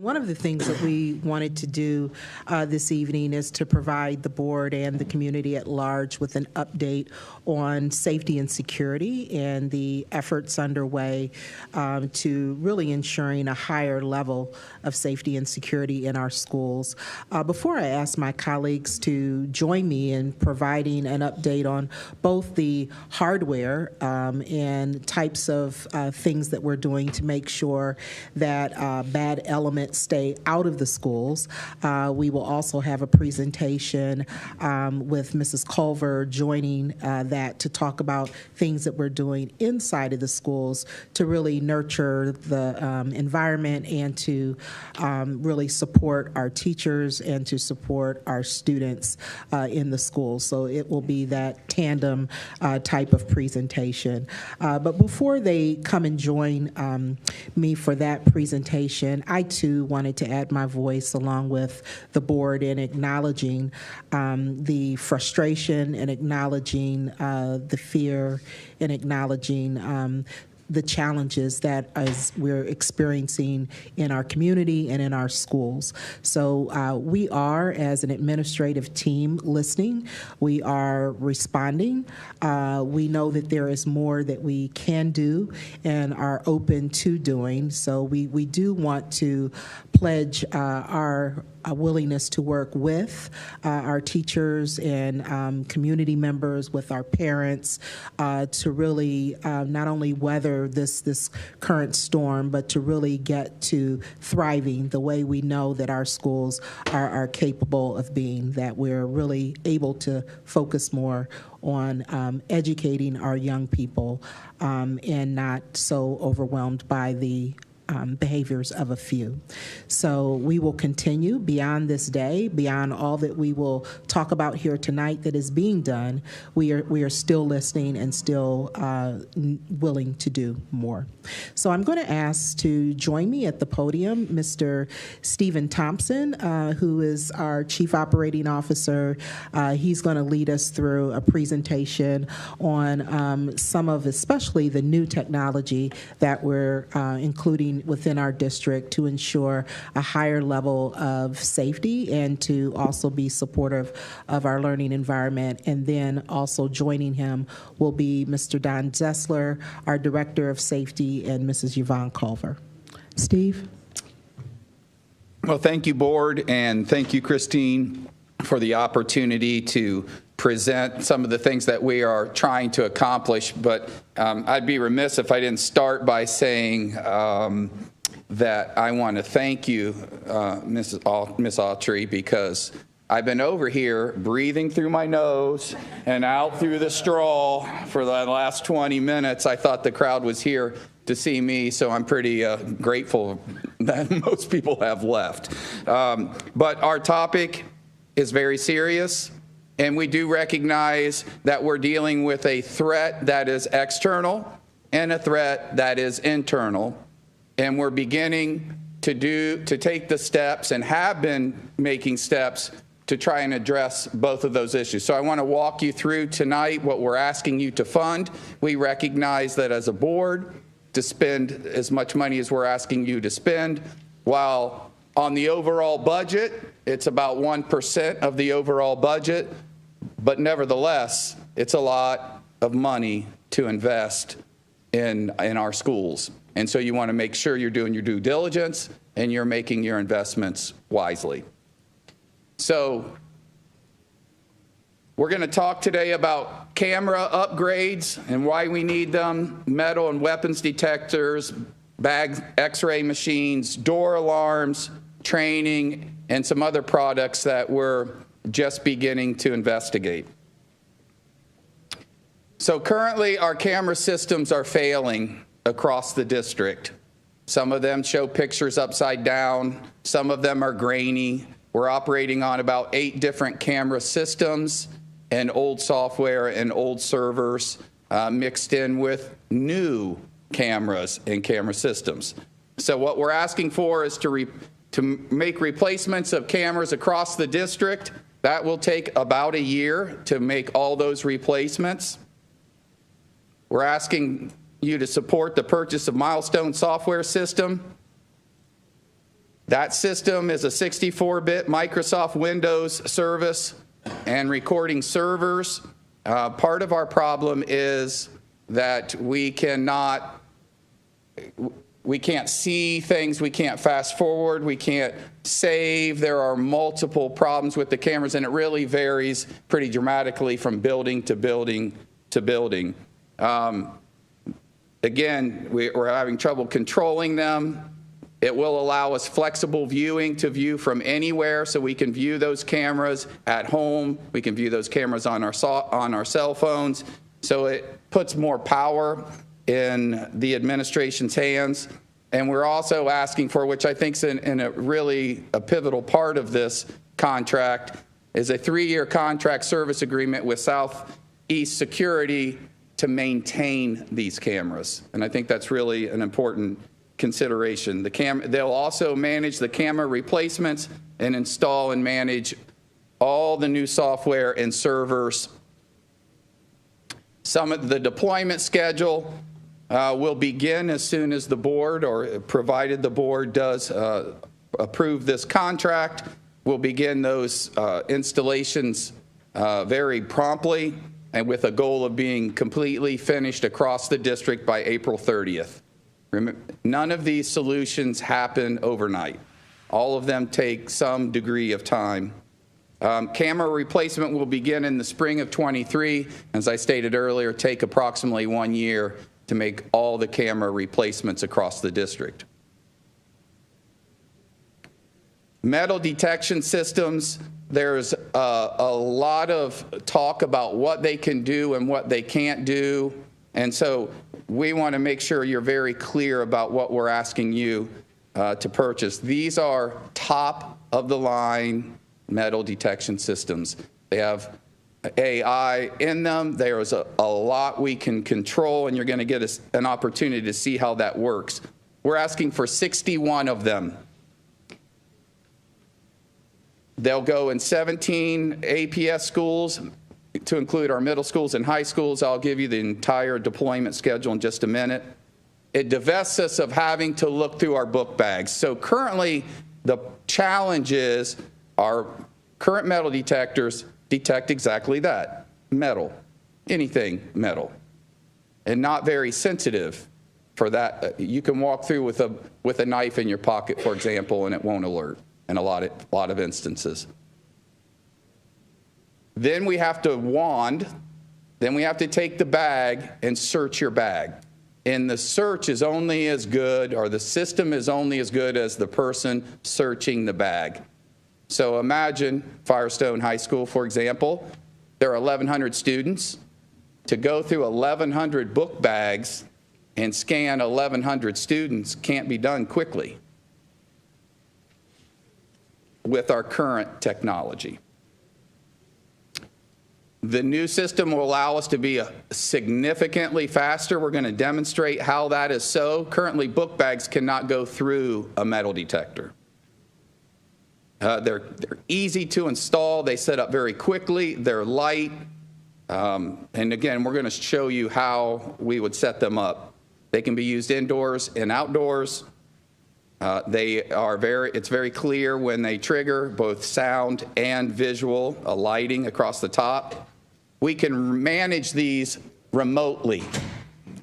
One of the things that we wanted to do this evening is to provide the board and the community at large with an update on safety and security and the efforts underway to really ensuring a higher level of safety and security in our schools. Before I ask my colleagues to join me in providing an update on both the hardware and types of things that we're doing to make sure that bad elements stay out of the schools. We will also have a presentation with Mrs. Culver joining that to talk about things that we're doing inside of the schools to really nurture the environment and to really support our teachers and to support our students in the schools. So it will be that tandem type of presentation. But before they come and join me for that presentation, I too wanted to add my voice along with the board in acknowledging the frustration and acknowledging the fear and acknowledging the challenges that as we're experiencing in our community and in our schools. So we are, as an administrative team, listening. We are responding. We know that there is more that we can do and are open to doing. So we do want to pledge our willingness to work with our teachers and community members, with our parents, to really not only weather this current storm, but to really get to thriving the way we know that our schools are capable of being, that we're really able to focus more on educating our young people and not so overwhelmed by the behaviors of a few. So we will continue beyond this day, beyond all that we will talk about here tonight that is being done. We are still listening and still willing to do more. So I'm going to ask to join me at the podium Mr. Stephen Thompson, who is our Chief Operating Officer. He's going to lead us through a presentation on some of especially the new technology that we're including within our district to ensure a higher level of safety and to also be supportive of our learning environment. And then also joining him will be Mr. Don Zessler, our Director of Safety, and Mrs. Yvonne Culver. Steve? Well, thank you, Board, and thank you, Christine, for the opportunity to present some of the things that we are trying to accomplish. But I'd be remiss if I didn't start by saying that I want to thank you, Miss Autry, because I've been over here breathing through my nose and out through the straw for the last 20 minutes. I thought the crowd was here to see me, so I'm pretty grateful that most people have left. But our topic is very serious. And we do recognize that we're dealing with a threat that is external and a threat that is internal. And we're beginning to take the steps and have been making steps to try and address both of those issues. So I want to walk you through tonight what we're asking you to fund. We recognize that as a board, to spend as much money as we're asking you to spend, while on the overall budget, it's about 1% of the overall budget. But nevertheless, it's a lot of money to invest in our schools. And so you want to make sure you're doing your due diligence and you're making your investments wisely. So we're going to talk today about camera upgrades and why we need them, metal and weapons detectors, bag X-ray machines, door alarms, training, and some other products that we're just beginning to investigate. So currently our camera systems are failing across the district. Some of them show pictures upside down. Some of them are grainy. We're operating on about 8 different camera systems and old software and old servers mixed in with new cameras and camera systems. So what we're asking for is to make replacements of cameras across the district. That will take about a year to make all those replacements. We're asking you to support the purchase of Milestone software system. That system is a 64-bit Microsoft Windows service and recording servers. Part of our problem is that we can't see things, we can't fast forward, we can't save. There are multiple problems with the cameras, and it really varies pretty dramatically from building to building to building. Again, we're having trouble controlling them. It will allow us flexible viewing to view from anywhere, so we can view those cameras at home. We can view those cameras on our cell phones. So it puts more power in the administration's hands. And we're also asking for, which I think is a pivotal part of this contract, is a 3-year contract service agreement with Southeast Security to maintain these cameras. And I think that's really an important consideration. They'll also manage the camera replacements and install and manage all the new software and servers. Some of the deployment schedule will begin as soon as the board, or provided the board does approve this contract, we'll begin those installations very promptly, and with a goal of being completely finished across the district by April 30th. None of these solutions happen overnight. All of them take some degree of time. Camera replacement will begin in the spring of 23. As I stated earlier, take approximately 1 year to make all the camera replacements across the district. Metal detection systems, there's a lot of talk about what they can do and what they can't do. And so we want to make sure you're very clear about what we're asking you to purchase. These are top-of-the-line metal detection systems. They have AI in them. There's a lot we can control, and you're going to get an opportunity to see how that works. We're asking for 61 of them. They'll go in 17 APS schools, to include our middle schools and high schools. I'll give you the entire deployment schedule in just a minute. It divests us of having to look through our book bags. So currently, the challenge is our current metal detectors detect exactly that, metal, anything metal, and not very sensitive for that. You can walk through with a knife in your pocket, for example, and it won't alert in a lot of instances. Then we have to wand, then we have to take the bag and search your bag. And the search is only as good, or the system is only as good as the person searching the bag. So imagine Firestone High School, for example. There are 1,100 students. To go through 1,100 book bags and scan 1,100 students can't be done quickly with our current technology. The new system will allow us to be significantly faster. We're going to demonstrate how that is so. Currently, book bags cannot go through a metal detector. They're easy to install. They set up very quickly. They're light. And again, we're going to show you how we would set them up. They can be used indoors and outdoors. It's very clear when they trigger, both sound and visual, lighting across the top. We can manage these remotely.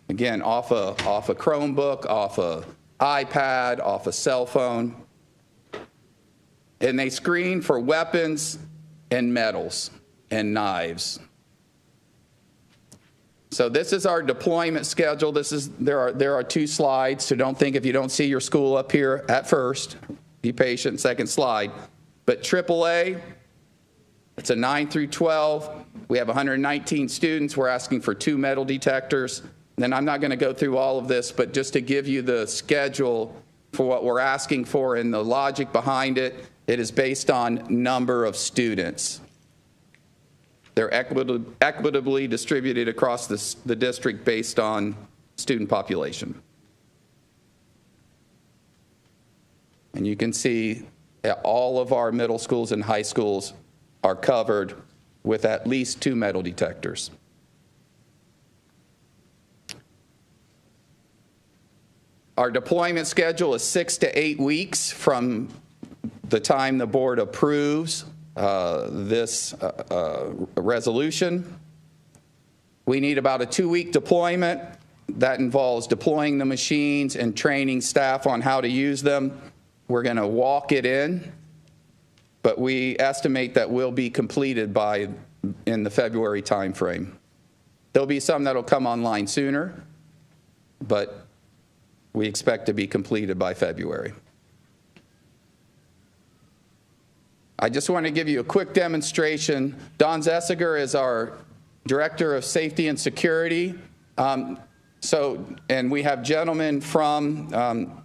Again, off a Chromebook, off a iPad, off a cell phone. And they screen for weapons and metals and knives. So this is our deployment schedule. There are 2 slides, so don't think if you don't see your school up here at first. Be patient, second slide. But AAA, it's a 9 through 12. We have 119 students. We're asking for 2 metal detectors. And I'm not going to go through all of this, but just to give you the schedule for what we're asking for and the logic behind it, it is based on number of students. They're equitably distributed across the district based on student population. And you can see that all of our middle schools and high schools are covered with at least 2 metal detectors. Our deployment schedule is 6 to 8 weeks from the time the board approves this resolution. We need about a 2-week deployment. That involves deploying the machines and training staff on how to use them. We're going to walk it in, but we estimate that will be completed in the February timeframe. There'll be some that'll come online sooner, but we expect to be completed by February. I just want to give you a quick demonstration. Don Zesiger is our Director of Safety and Security. And we have gentlemen from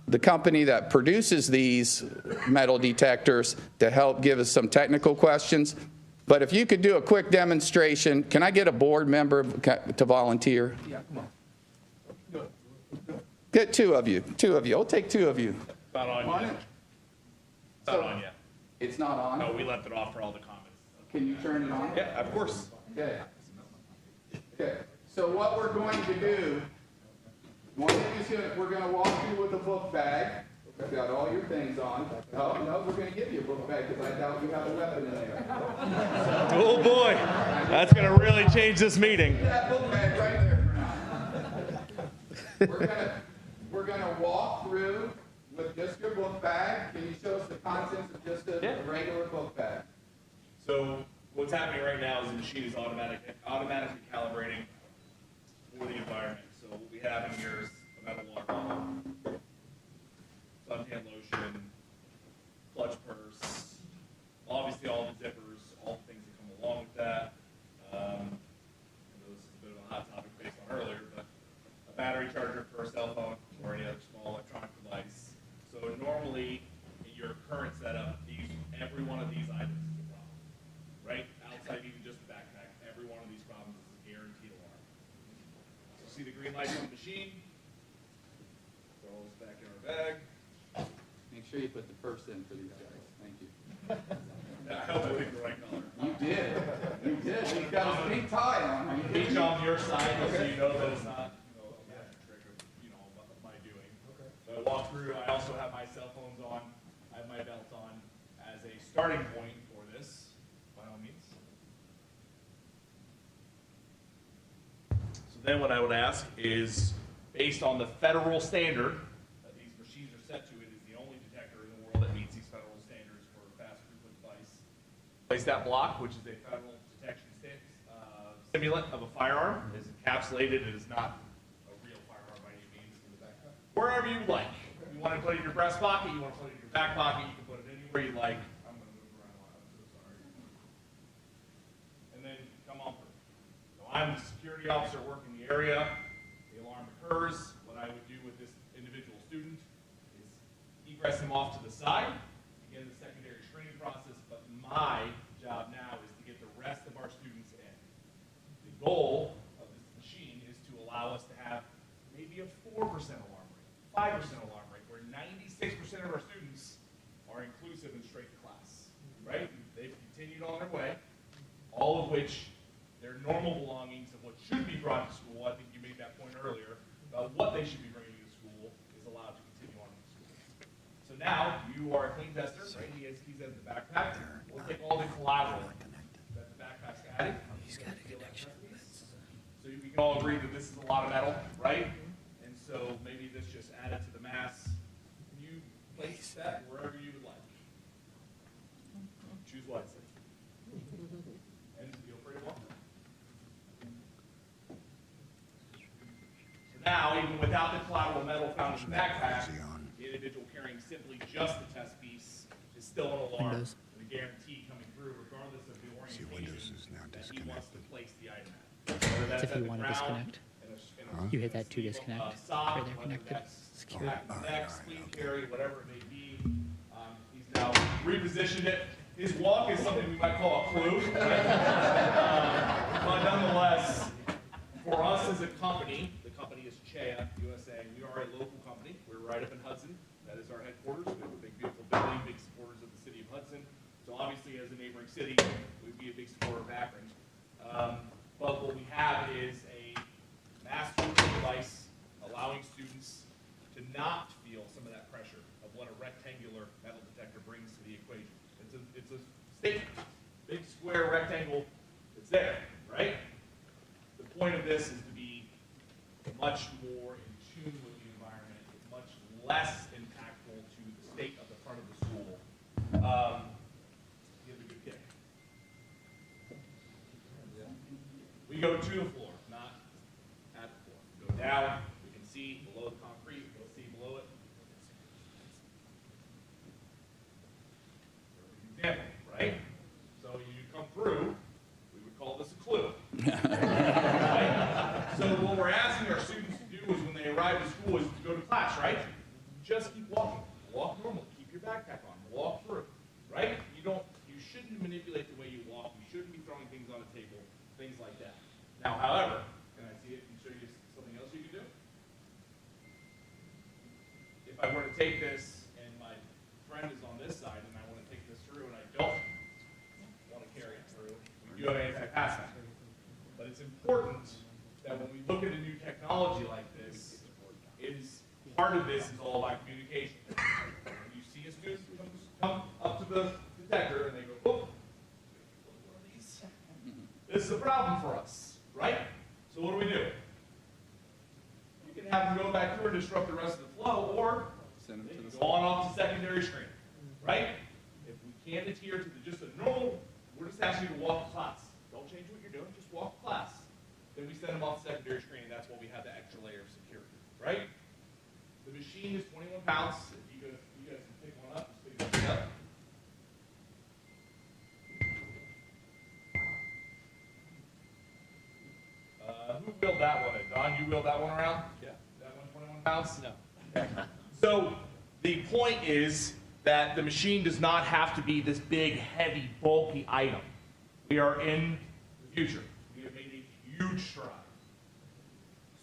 the company that produces these metal detectors to help give us some technical questions. But if you could do a quick demonstration, can I get a board member to volunteer? Yeah, come on. Go. Get two of you. I'll take 2 of you. It's not on yet. It's not on yet. It's not on? No, we left it off for all the comments. Can you turn it on? Yeah, of course. Okay. Okay. So what we're going to do, one thing is we're going to walk you with a book bag. I've got all your things on. Oh, no, we're going to give you a book bag because I doubt you have a weapon in there. Oh boy, that's going to really change this meeting. That book bag right there for now. We're going to walk through with just your book bag. Can you show us the contents of just a regular book bag? So what's happening right now is the machine is automatically calibrating for the environment. So what we have in here is a metal water bottle, suntan lotion, clutch purse, obviously all the zippers, all the things that come along with that. This is a bit of a hot topic based on earlier, but a battery charger for a cell phone or any other small electronic device. So normally in your current setup, every one of these items is a problem, right? Outside even just the backpack, every one of these problems is a guaranteed alarm. So see the green light on the machine? Throw this back in our bag. Make sure you put the purse in for these guys. Thank you. I hope I picked the right color. You did. You did. He's got his pink tie on. Each on your side, so you know that it's not, a magic trick of, what my doing. Okay. So I walk through. I also have my cell phones on. I have my belt on as a starting point for this, by all means. So then what I would ask is, based on the federal standard that these machines are set to, it is the only detector in the world that meets these federal standards for fast throughput device. Place that block, which is a federal detection simulant of a firearm. It is encapsulated. It is not a real firearm by any means. Wherever you like. You want to put it in your breast pocket, you want to put it in your back pocket, you can put it anywhere you like. I'm going to move around a lot. I'm so sorry. And then come on through. So I'm the security officer working the area. The alarm occurs. What I would do with this individual student is egress him off to the side, begin the secondary screening process, but my job now is to get the rest of our students in. The goal of this machine is to allow us to have maybe a 4% alarm rate, 5% alarm rate, where 96% of our students are inclusive and straight to class, right? They've continued on their way, all of which their normal belongings of what should be brought to school, I think you made that point earlier, about what they should be bringing to school is allowed to continue on to school. So now you are a clean tester, right? He has the backpack. We'll take all the collateral that the backpack's adding. He's got a connection. So we can all agree that this is a lot of metal, right? And so maybe this just added to the mass. Can you place that wherever you would like? Choose wisely. And feel free to walk. So now, even without the collateral metal found in the backpack, the individual carrying simply just the test piece is still an alarm and a guarantee coming through regardless of the orientation that he wants to place the item at. Whether that's if you want to disconnect. You hit that to disconnect. Right there, connected. Secure. Next, clean carry, whatever it may be. He's now repositioned it. His walk is something we might call a clue. But nonetheless, for us as a company, the company is CHEA USA. We are a local company. We're right up in Hudson. That is our headquarters. We have a big, beautiful building, big supporters of the city of Hudson. So obviously, as a neighboring city, we'd be a big supporter of Akron. But what we have is a mass throughput device allowing students to not feel some of that pressure of what a rectangular metal detector brings to the equation. statement. Big square rectangle, it's there, right? The point of this is to be much more in tune with the environment, much less impactful to the state of the front of the school. Give it a good kick. We go to the floor, not at the floor. We go down, we can see below the concrete, we'll see below it. Example, right? So you come through, we would call this a clue. Right? So what we're asking our students to do is when they arrive at school is to go to class, right? Just keep walking. Walk normally. Keep your backpack on. Walk through, right? You shouldn't manipulate the way you walk. You shouldn't be throwing things on a table, things like that. Now, however, can I see it and show you something else you can do? If I were to take this and my friend is on this side and I want to take this through and I don't want to carry it through, we do have anti-pass. But it's important that when we look at a new technology like this, part of this is all about communication. When you see a student come up to the detector and they go, oh, one of these. This is a problem for us, right? So what do? You can have them go back through and disrupt the rest of the flow, or send them to the go on off to secondary screen, right? If we can't adhere to just a normal, we're just asking you to walk to class. Don't change what you're doing, just walk to class. Then we send them off to secondary screen, and that's why we have the extra layer of security, right? The machine is 21 pounds. If you guys can pick one up, just pick it up. Who wheeled that one in? Don, you wheeled that one around? Yeah. That one 21 pounds? No. Okay. So the point is that the machine does not have to be this big, heavy, bulky item. We are in the future. We have made a huge stride.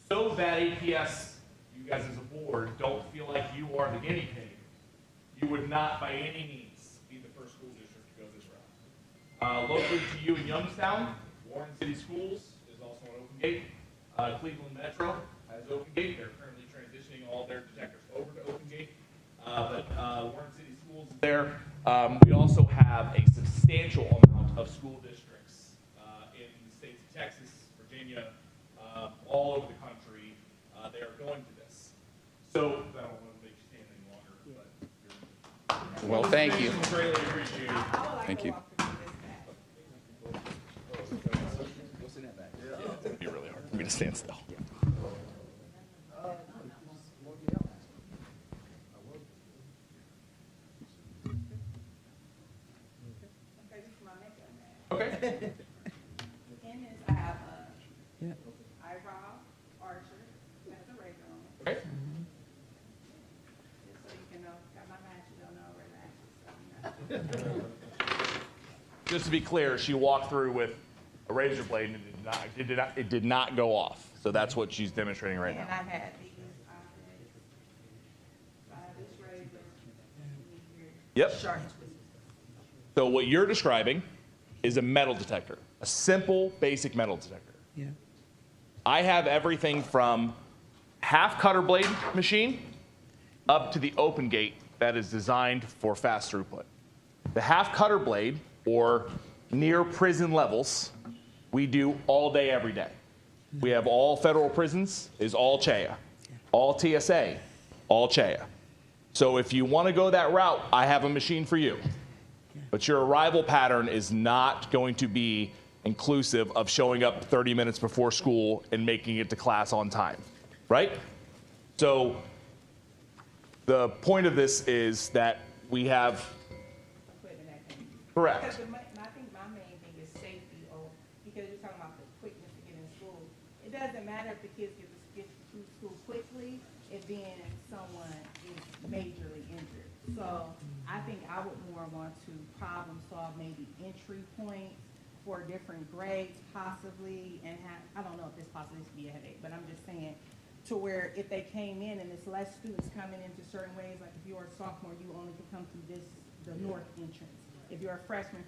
So that APS, you guys as a board, don't feel like you are the guinea pig, you would not by any means be the first school district to go this route. Locally to you in Youngstown, Warren City Schools is also on Open Gate. Cleveland Metro has Open Gate. They're currently transitioning all their detectors over to Open Gate. But Warren City Schools is there. We also have a substantial amount of school districts in the states of Texas, Virginia, all over the country. They are going to this. So I don't want to make you stand any longer, but Well, thank you. greatly appreciated. Thank you. It'd be really hard for me to stand still. Okay. In this, I have eyebrow, archer, that's a razor on it. Okay. Just so you can know, got my match, you don't know where the match is. Just to be clear, she walked through with a razor blade and it did not go off. So that's what she's demonstrating right And now. I've had these options. I have this razor. Yep. Sharp. So what you're describing is a metal detector, a simple, basic metal detector. Yeah. I have everything from half cutter blade machine up to the open gate that is designed for fast throughput. The half cutter blade, or near prison levels, we do all day, every day. We have all federal prisons, is all CHEA. All TSA, all CHEA. So if you want to go that route, I have a machine for you. But your arrival pattern is not going to be inclusive of showing up 30 minutes before school and making it to class on time, right? So the point of this is that we have, Equipment that can. correct. Because I think my main thing is safety, because you're talking about the quickness to get in school. It doesn't matter if the kids get through school quickly, if then someone is majorly injured. So I think I would more want to problem solve maybe entry points for different grades possibly, and have, I don't know if this possibly used to be a headache, but I'm just saying, to where if they came in and there's less students coming into certain ways, like if you're a sophomore, you only could come through the north entrance. If you're a freshman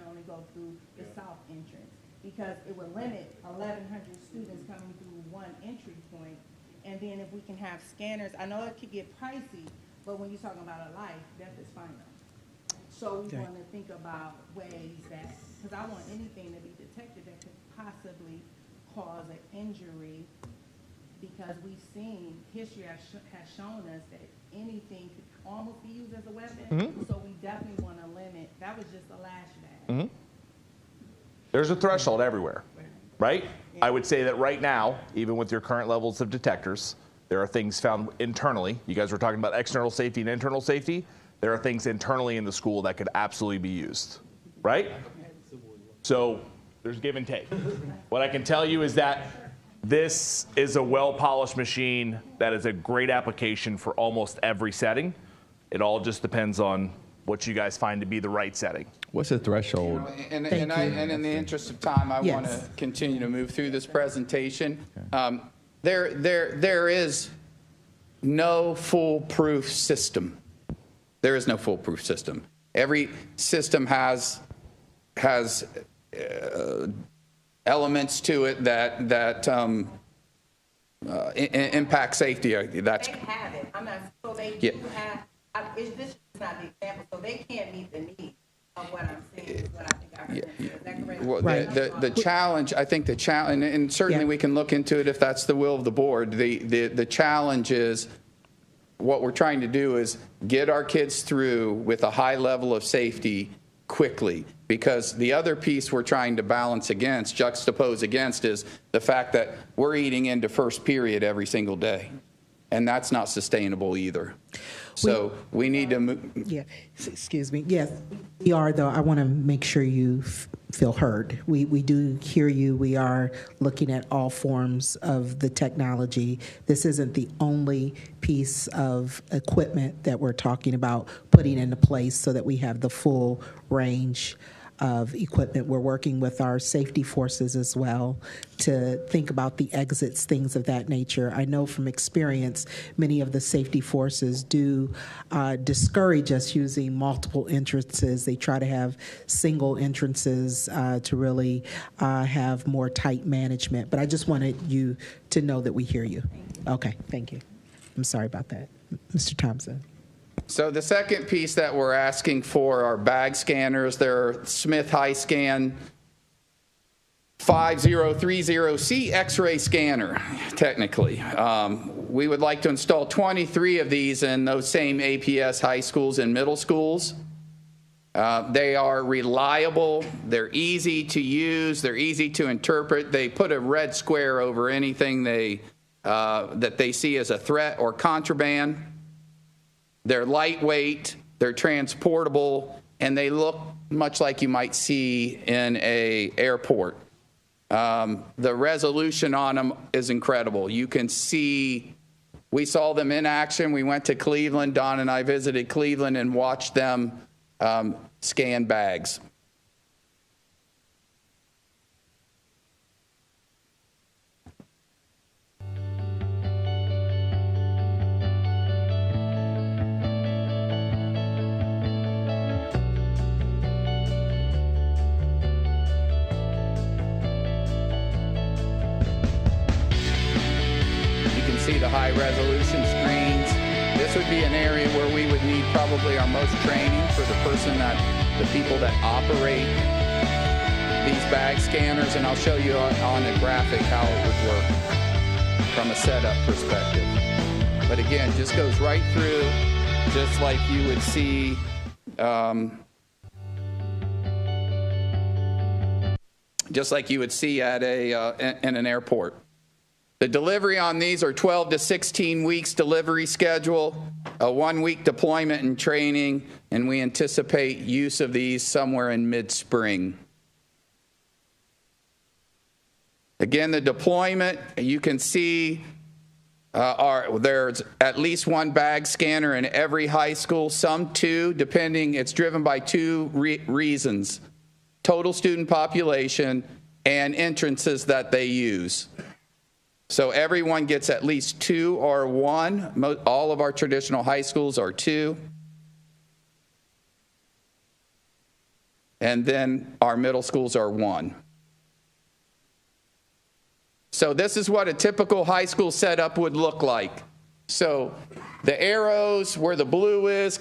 only go through the south entrance, because it would limit 1,100 students coming through one entry point. And then if we can have scanners, I know it could get pricey, but when you're talking about a life, death is final. So we want to think about ways that, because I want anything to be detected that could possibly cause an injury, because we've seen, history has shown us that anything could almost be used as a weapon. So we definitely want to limit, that was just a lashback. There's a threshold everywhere, right? I would say that right now, even with your current levels of detectors, there are things found internally. You guys were talking about external safety and internal safety. There are things internally in the school that could absolutely be used, right? So there's give and take. What I can tell you is that this is a well-polished machine that is a great application for almost every setting. It all just depends on what you guys find to be the right setting. What's the threshold? And in the interest of time, I want to continue to move through this presentation. There is no foolproof system. There is no foolproof system. Every system has elements to it that impact safety. That's They have it, I'm not, so they Yeah. do have, this is not the example, so they can't meet the need of what I'm saying, is what I think I heard. Is that correct? Well, Right. the challenge, I think the challenge, and certainly Yeah. we can look into it if that's the will of the board. The challenge is, what we're trying to do is get our kids through with a high level of safety quickly, because the other piece we're trying to balance against, juxtapose against, is the fact that we're eating into first period every single day, and that's not sustainable either. So we need to move. Yeah, excuse me. Yes, we are, though. I want to make sure you feel heard. We do hear you. We are looking at all forms of the technology. This isn't the only piece of equipment that we're talking about putting into place so that we have the full range of equipment. We're working with our safety forces as well to think about the exits, things of that nature. I know from experience, many of the safety forces do discourage us using multiple entrances. They try to have single entrances to really have more tight management. But I just wanted you to know that we hear you. Okay, thank you. I'm sorry about that. Mr. Thompson. So the second piece that we're asking for are bag scanners. They're Smith HiScan 5030C X-ray scanner, technically. We would like to install 23 of these in those same APS high schools and middle schools. They are reliable. They're easy to use. They're easy to interpret. They put a red square over anything that they see as a threat or contraband. They're lightweight, they're transportable, and they look much like you might see in an airport. The resolution on them is incredible. You can see, we saw them in action. We went to Cleveland. Don and I visited Cleveland and watched them scan bags. See the high resolution screens. This would be an area where we would need probably our most training for the people that operate these bag scanners, and I'll show you on a graphic how it would work from a setup perspective. But again, just goes right through, just like you would see at in an airport. The delivery on these are 12 to 16 weeks delivery schedule, a 1-week deployment and training, and we anticipate use of these somewhere in mid-spring. Again, the deployment, you can see there's at least one bag scanner in every high school, some two, depending. It's driven by two reasons: total student population and entrances that they use. So everyone gets at least two or one. All of our traditional high schools are two. And then our middle schools are one. So this is what a typical high school setup would look like. So the arrows where the blue is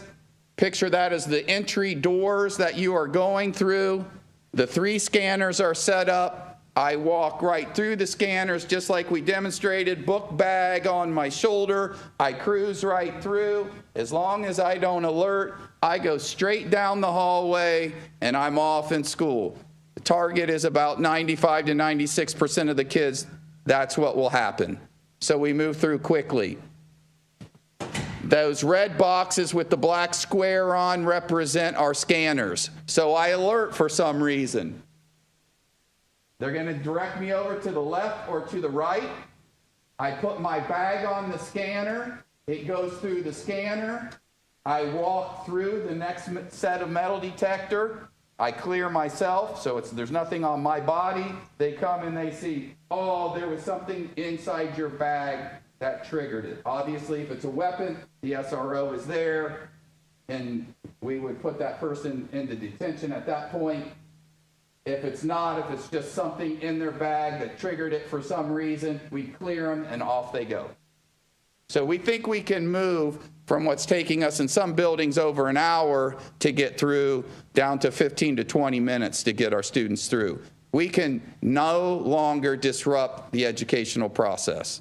Picture that as the entry doors that you are going through. The 3 scanners are set up. I walk right through the scanners just like we demonstrated, book bag on my shoulder. I cruise right through. As long as I don't alert, I go straight down the hallway and I'm off in school. The target is about 95 to 96% of the kids. That's what will happen. So we move through quickly. Those red boxes with the black square on represent our scanners. So I alert for some reason. They're going to direct me over to the left or to the right. I put my bag on the scanner. It goes through the scanner. I walk through the next set of metal detector. I clear myself, so there's nothing on my body. They come and they see, oh, there was something inside your bag that triggered it. Obviously, if it's a weapon, the SRO is there, and we would put that person into detention at that point. If it's not, if it's just something in their bag that triggered it for some reason, we clear them and off they go. So we think we can move from what's taking us in some buildings over an hour to get through down to 15 to 20 minutes to get our students through. We can no longer disrupt the educational process.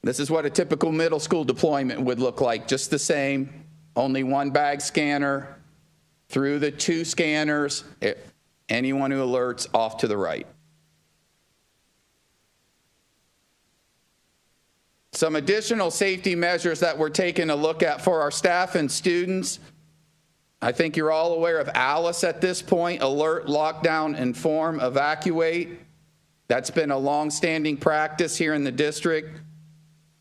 This is what a typical middle school deployment would look like, just the same, only 1 bag scanner through the 2 scanners, anyone who alerts off to the right. Some additional safety measures that we're taking a look at for our staff and students. I think you're all aware of ALICE at this point, alert, lockdown, inform, evacuate. That's been a long-standing practice here in the district.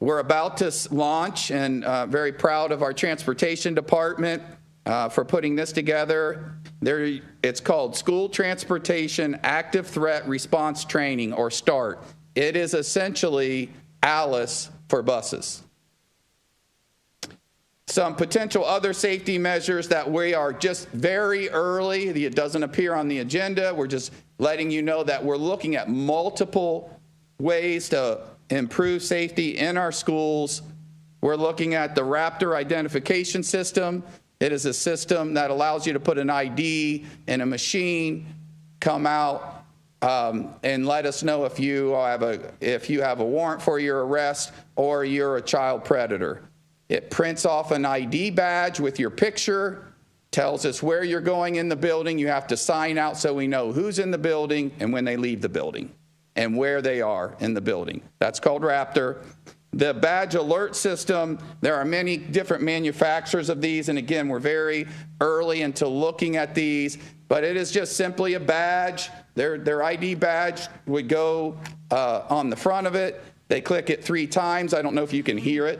We're about to launch, and very proud of our transportation department for putting this together. It's called School Transportation Active Threat Response Training, or START. It is essentially ALICE for buses. Some potential other safety measures that we are just very early, it doesn't appear on the agenda. We're just letting you know that we're looking at multiple ways to improve safety in our schools. We're looking at the Raptor identification system. It is a system that allows you to put an ID in a machine, come out, and let us know if you have a warrant for your arrest or you're a child predator. It prints off an ID badge with your picture, tells us where you're going in the building. You have to sign out so we know who's in the building and when they leave the building and where they are in the building. That's called Raptor. The badge alert system, there are many different manufacturers of these, and again, we're very early into looking at these, but it is just simply a badge. Their ID badge would go on the front of it. They click it 3 times. I don't know if you can hear it,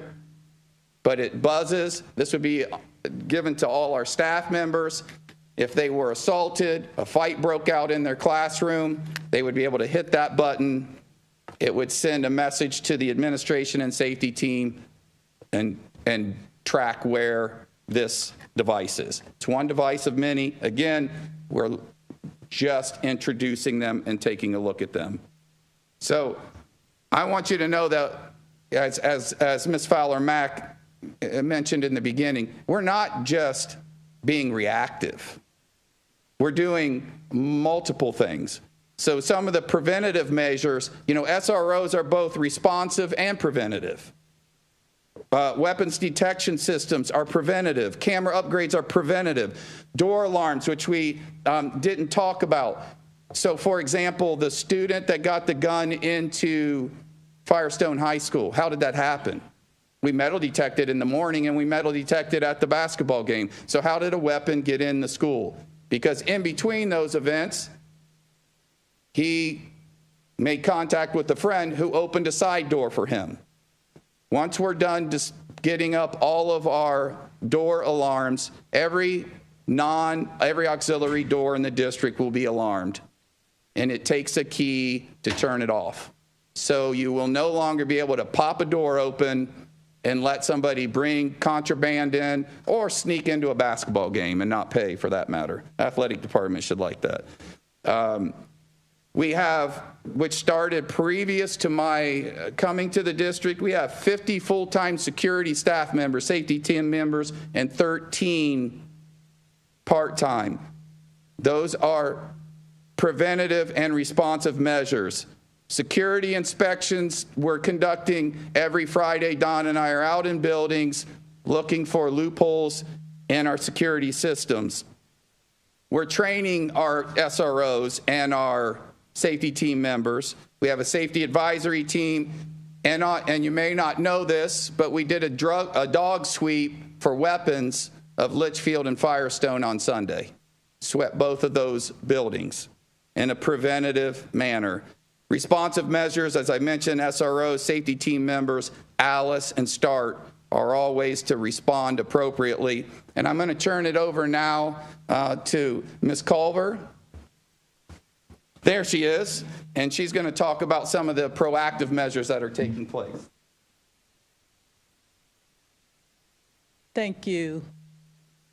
but it buzzes. This would be given to all our staff members. If they were assaulted, a fight broke out in their classroom, they would be able to hit that button. It would send a message to the administration and safety team and track where this device is. It's one device of many. Again, we're just introducing them and taking a look at them. So I want you to know that, as Ms. Fowler-Mack mentioned in the beginning, we're not just being reactive. We're doing multiple things. So some of the preventative measures, SROs are both responsive and preventative. Weapons detection systems are preventative. Camera upgrades are preventative. Door alarms, which we didn't talk about. So for example, the student that got the gun into Firestone High School, how did that happen? We metal detected in the morning and we metal detected at the basketball game. So how did a weapon get in the school? Because in between those events, he made contact with a friend who opened a side door for him. Once we're done just getting up all of our door alarms, every auxiliary door in the district will be alarmed. And it takes a key to turn it off. So you will no longer be able to pop a door open and let somebody bring contraband in or sneak into a basketball game and not pay, for that matter. Athletic department should like that. We have, which started previous to my coming to the district, we have 50 full-time security staff members, safety team members, and 13 part-time. Those are preventative and responsive measures. Security inspections we're conducting every Friday. Don and I are out in buildings looking for loopholes in our security systems. We're training our SROs and our safety team members. We have a safety advisory team, and you may not know this, but we did a dog sweep for weapons of Litchfield and Firestone on Sunday. Swept both of those buildings in a preventative manner. Responsive measures, as I mentioned, SROs, safety team members, Alice, and START are all ways to respond appropriately. And I'm going to turn it over now to Ms. Culver. There she is, and she's going to talk about some of the proactive measures that are taking place. Thank you.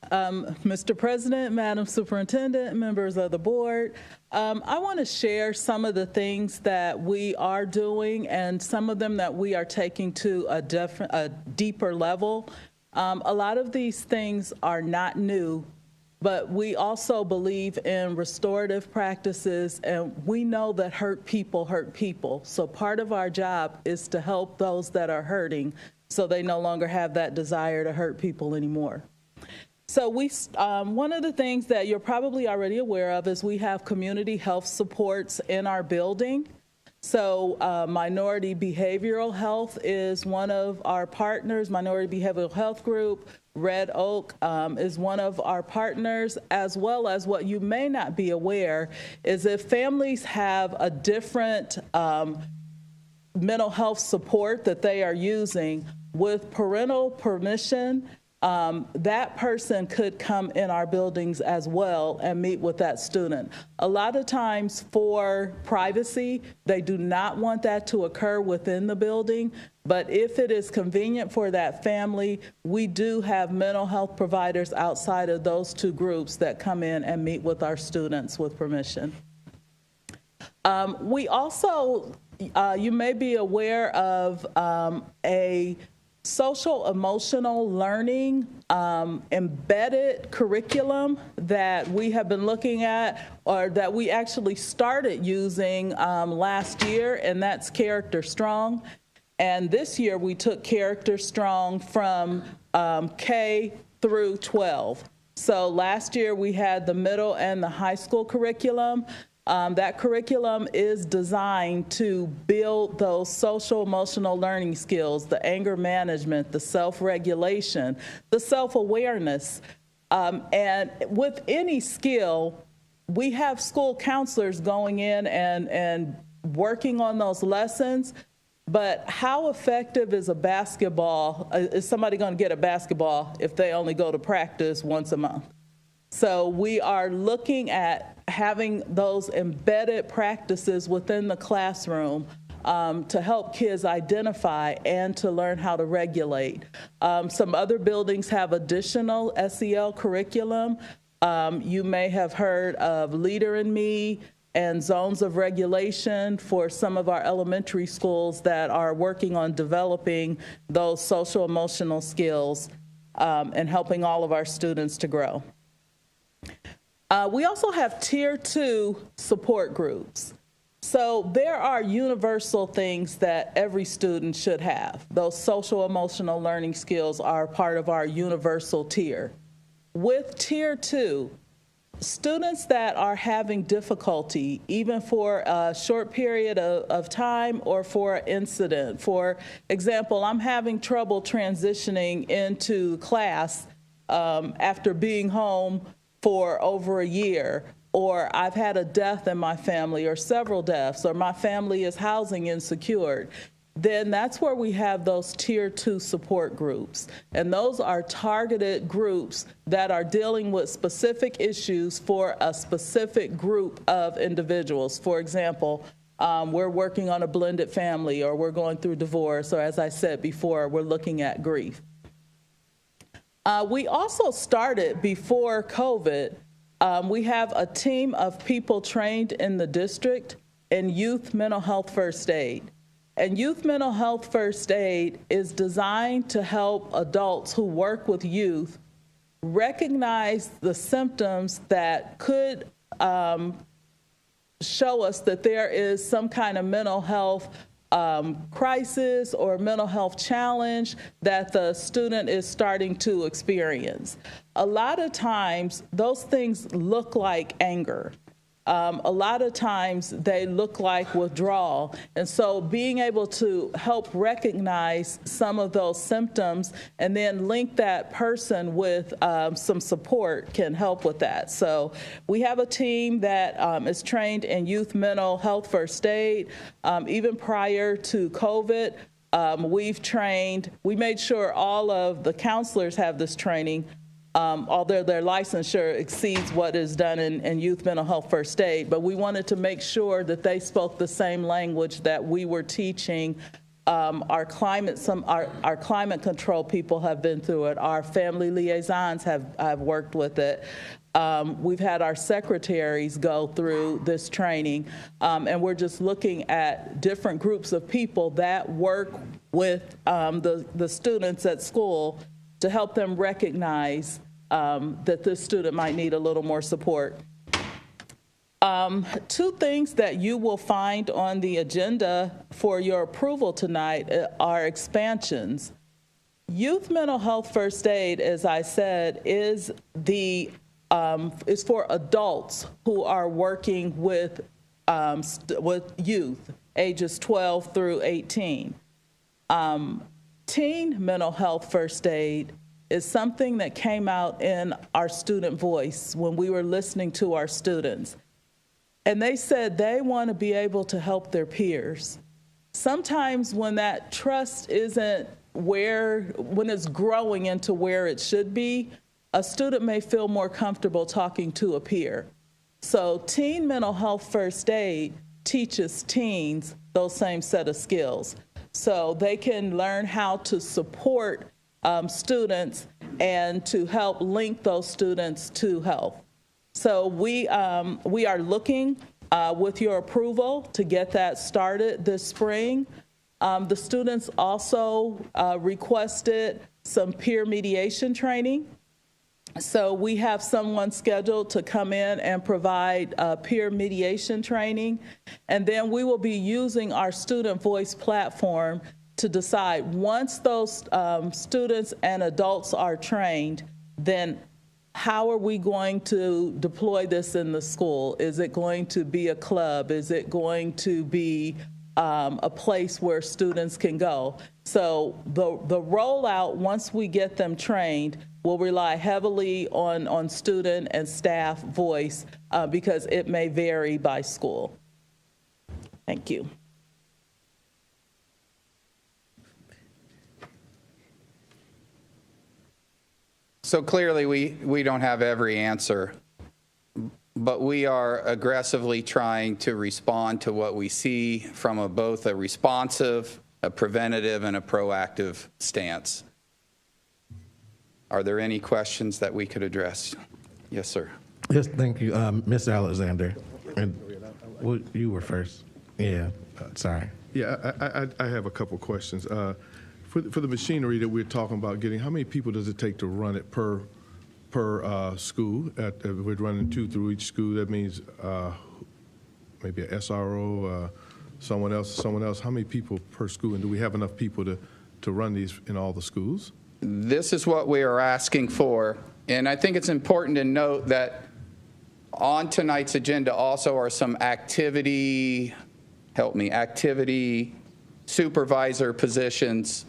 Mr. President, Madam Superintendent, members of the board, I want to share some of the things that we are doing and some of them that we are taking to a deeper level. A lot of these things are not new, but we also believe in restorative practices, and we know that hurt people hurt people. So part of our job is to help those that are hurting so they no longer have that desire to hurt people anymore. So one of the things that you're probably already aware of is we have community health supports in our building. So Minority Behavioral Health is one of our partners, Minority Behavioral Health Group. Red Oak is one of our partners, as well as what you may not be aware is if families have a different mental health support that they are using, with parental permission, that person could come in our buildings as well and meet with that student. A lot of times for privacy, they do not want that to occur within the building, but if it is convenient for that family, we do have mental health providers outside of those two groups that come in and meet with our students with permission. We also, you may be aware of a social emotional learning embedded curriculum that we have been looking at, or that we actually started using last year, and that's Character Strong. And this year we took Character Strong from K through 12. So last year we had the middle and the high school curriculum. That curriculum is designed to build those social emotional learning skills, the anger management, the self-regulation, the self-awareness. And with any skill, we have school counselors going in and working on those lessons. But how effective is a basketball? Is somebody going to get a basketball if they only go to practice once a month? So we are looking at having those embedded practices within the classroom to help kids identify and to learn how to regulate. Some other buildings have additional SEL curriculum. You may have heard of Leader in Me and zones of regulation for some of our elementary schools that are working on developing those social emotional skills and helping all of our students to grow. We also have Tier 2 support groups. So there are universal things that every student should have. Those social emotional learning skills are part of our universal tier. With Tier 2, students that are having difficulty, even for a short period of time or for an incident. For example, I'm having trouble transitioning into class after being home for over a year, or I've had a death in my family or several deaths, or my family is housing insecure. Then that's where we have those Tier 2 support groups. And those are targeted groups that are dealing with specific issues for a specific group of individuals. For example, we're working on a blended family, or we're going through divorce, or as I said before, we're looking at grief. We also started before COVID. We have a team of people trained in the district in youth mental health first aid. And youth mental health first aid is designed to help adults who work with youth recognize the symptoms that could show us that there is some kind of mental health crisis or mental health challenge that the student is starting to experience. A lot of times, those things look like anger. A lot of times they look like withdrawal. And so being able to help recognize some of those symptoms and then link that person with some support can help with that. So we have a team that is trained in youth mental health first aid. Even prior to COVID, we made sure all of the counselors have this training. Although their licensure exceeds what is done in youth mental health first aid, but we wanted to make sure that they spoke the same language that we were teaching. Our climate control people have been through it. Our family liaisons have worked with it. We've had our secretaries go through this training, and we're just looking at different groups of people that work with the students at school to help them recognize that this student might need a little more support. Two things that you will find on the agenda for your approval tonight are expansions. Youth mental health first aid, as I said, is for adults who are working with youth ages 12 through 18. Teen mental health first aid is something that came out in our student voice when we were listening to our students. And they said they want to be able to help their peers. Sometimes when that trust isn't when it's growing into where it should be, a student may feel more comfortable talking to a peer. So teen mental health first aid teaches teens those same set of skills. So they can learn how to support students and to help link those students to health. So we are looking with your approval to get that started this spring. The students also requested some peer mediation training. So we have someone scheduled to come in and provide peer mediation training. And then we will be using our student voice platform to decide once those students and adults are trained, then how are we going to deploy this in the school? Is it going to be a club? Is it going to be a place where students can go? So the rollout, once we get them trained, will rely heavily on student and staff voice because it may vary by school. Thank you. So clearly, we don't have every answer, but we are aggressively trying to respond to what we see from both a responsive, a preventative, and a proactive stance. Are there any questions that we could address? Yes, sir. Yes, thank you, Mr. Alexander. And you were first. Yeah, sorry. Yeah, I have a couple questions. For the machinery that we're talking about getting, how many people does it take to run it per school? We're running 2 through each school. That means maybe a SRO, someone else. How many people per school? And do we have enough people to run these in all the schools? This is what we are asking for. And I think it's important to note that on tonight's agenda also are some activity supervisor positions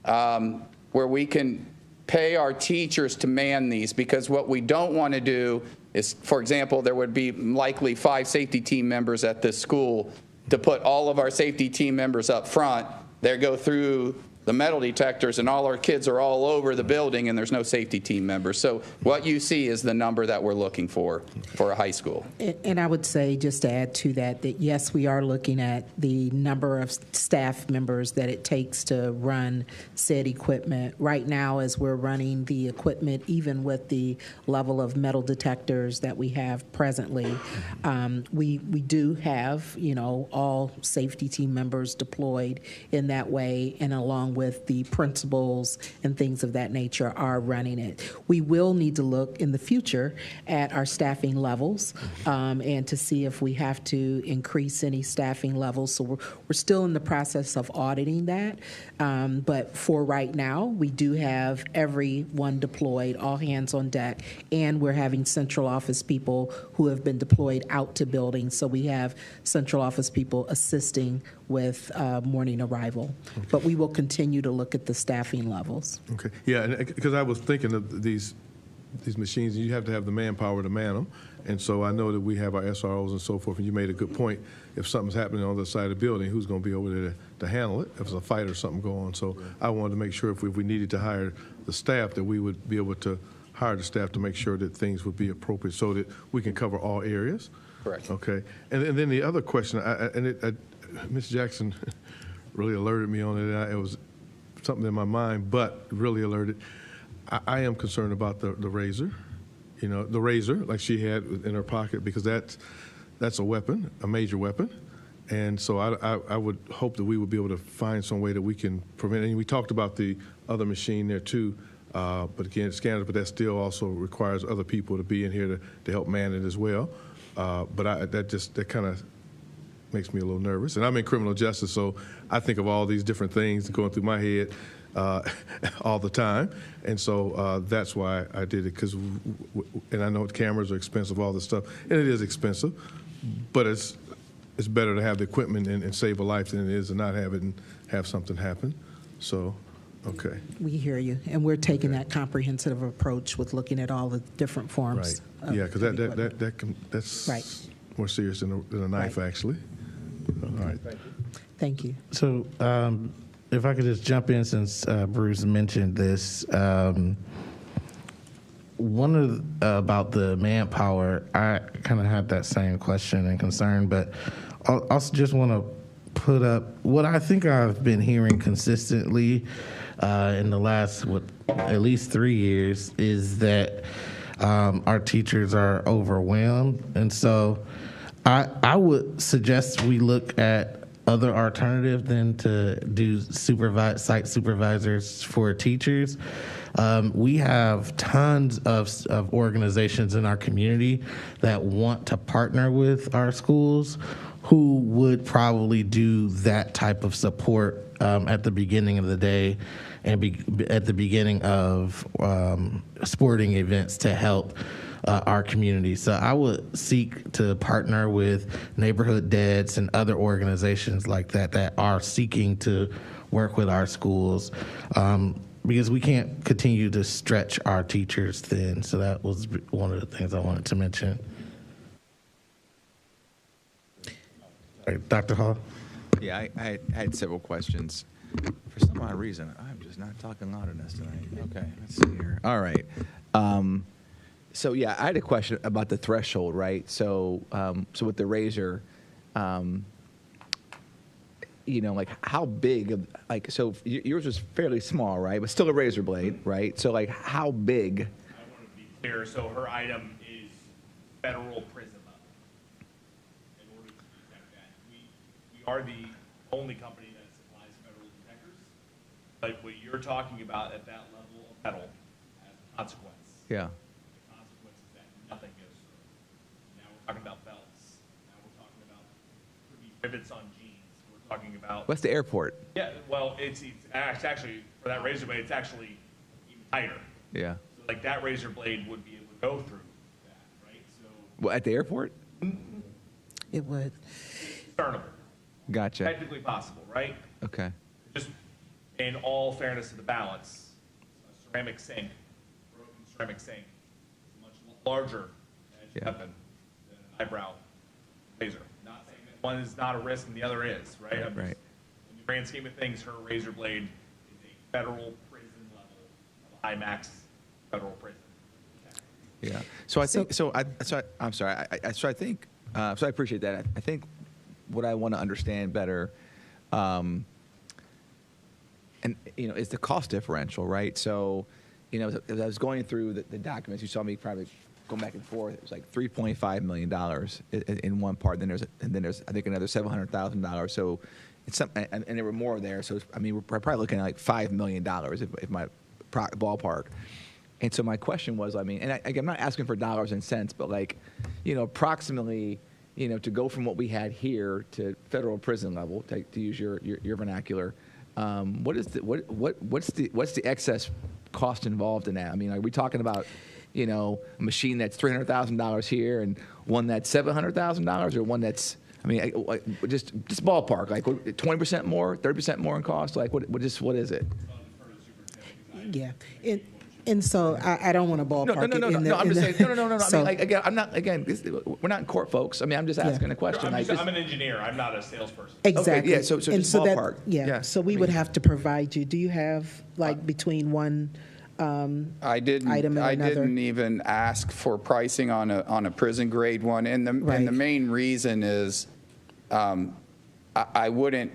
where we can pay our teachers to man these, because what we don't want to do is, for example, there would be likely 5 safety team members at this school. To put all of our safety team members up front, they go through the metal detectors, and all our kids are all over the building, and there's no safety team members. So what you see is the number that we're looking for a high school. And I would say, just to add to that, that yes, we are looking at the number of staff members that it takes to run said equipment. Right now, as we're running the equipment, even with the level of metal detectors that we have presently, we do have, all safety team members deployed in that way, and along with the principals and things of that nature are running it. We will need to look in the future at our staffing levels and to see if we have to increase any staffing levels. So we're still in the process of auditing that. But for right now, we do have everyone deployed, all hands on deck, and we're having central office people who have been deployed out to buildings. So we have central office people assisting with morning arrival. Okay. But we will continue to look at the staffing levels. Okay. Yeah, because I was thinking of these machines, you have to have the manpower to man them. And so I know that we have our SROs and so forth, and you made a good point. If something's happening on the side of the building, who's going to be over there to handle it if there's a fight or something going on? So I wanted to make sure if we needed to hire the staff, that we would be able to hire the staff to make sure that things would be appropriate so that we can cover all areas. Correct. Okay. And then the other question, Ms. Jackson really alerted me on it. It was something in my mind, but really alerted. I am concerned about the razor. The razor like she had in her pocket, because that's a weapon, a major weapon. And so I would hope that we would be able to find some way that we can prevent it. And we talked about the other machine there too, but again, it's scanners, but that still also requires other people to be in here to help man it as well. But that kind of makes me a little nervous. And I'm in criminal justice, so I think of all these different things going through my head all the time. And so that's why I did it, and I know cameras are expensive, all this stuff, and it is expensive, but it's better to have the equipment and save a life than it is to not have it and have something happen. So, okay. We hear you, and we're taking that comprehensive approach with looking at all the different forms. Right. Yeah, because that's right. More serious than a knife, right. Actually. All right. Thank you. So, if I could just jump in, since Bruce mentioned this, about the manpower, I kind of had that same question and concern, but I also just want to put up what I think I've been hearing consistently in the last, at least 3 years, is that our teachers are overwhelmed. And so I would suggest we look at other alternative than to do site supervisors for teachers. We have tons of organizations in our community that want to partner with our schools, who would probably do that type of support at the beginning of the day and at the beginning of sporting events to help our community. So I would seek to partner with neighborhood dads and other organizations like that are seeking to work with our schools, because we can't continue to stretch our teachers thin. So that was one of the things I wanted to mention. All right, Dr. Hall? Yeah, I had several questions. For some odd reason, I'm just not talking loud enough tonight. Okay, let's see here. All right. So yeah, I had a question about the threshold, right? So with the razor, like how big, so yours was fairly small, right? But still a razor blade, right? So like how big? I want to be clear. So her item is federal prison level. In order to detect that, we are the only company that supplies federal detectors. But what you're talking about at that level of metal has a consequence. Yeah. Nothing goes through. Now we're talking about belts. Now we're talking about rivets on jeans. We're talking about. What's the airport? Yeah, well, it's actually, for that razor blade, it's actually even tighter. Yeah. So like that razor blade would be able to go through that, right? So. Well, at the airport? It would. Discernible. Gotcha. Technically possible, right? Okay. Just in all fairness to the balance, a ceramic sink, broken ceramic sink, larger weapon than an eyebrow razor. Not saying that one is not a risk and the other is, right? Right. In the grand scheme of things, her razor blade is federal prison level of IMAX federal prison. Yeah. So I think. I'm sorry. So I think. So I appreciate that. I think what I want to understand better, and is the cost differential, right? So, as I was going through the documents, you saw me probably going back and forth. It was like $3.5 million in one part. Then there's I think another $700,000. So it's and there were more there. So we're probably looking at like $5 million if my ballpark. And so my question was, and I'm not asking for dollars and cents, but approximately, to go from what we had here to federal prison level, to use your vernacular, what's the excess cost involved in that? Are we talking about, a machine that's $300,000 here and one that's $700,000, or one that's, just ballpark, like 20% more, 30% more in cost, what is it? Yeah. And so I don't want to ballpark No. I'm just saying. No. So, I'm not. Again, we're not in court, folks. I'm just asking a question. I'm an engineer. I'm not a salesperson. exactly. Okay, yeah. So just ballpark. So we would have to provide you. Do you have between one item and another? I didn't even ask for pricing on a prison grade one, and the main reason is, I wouldn't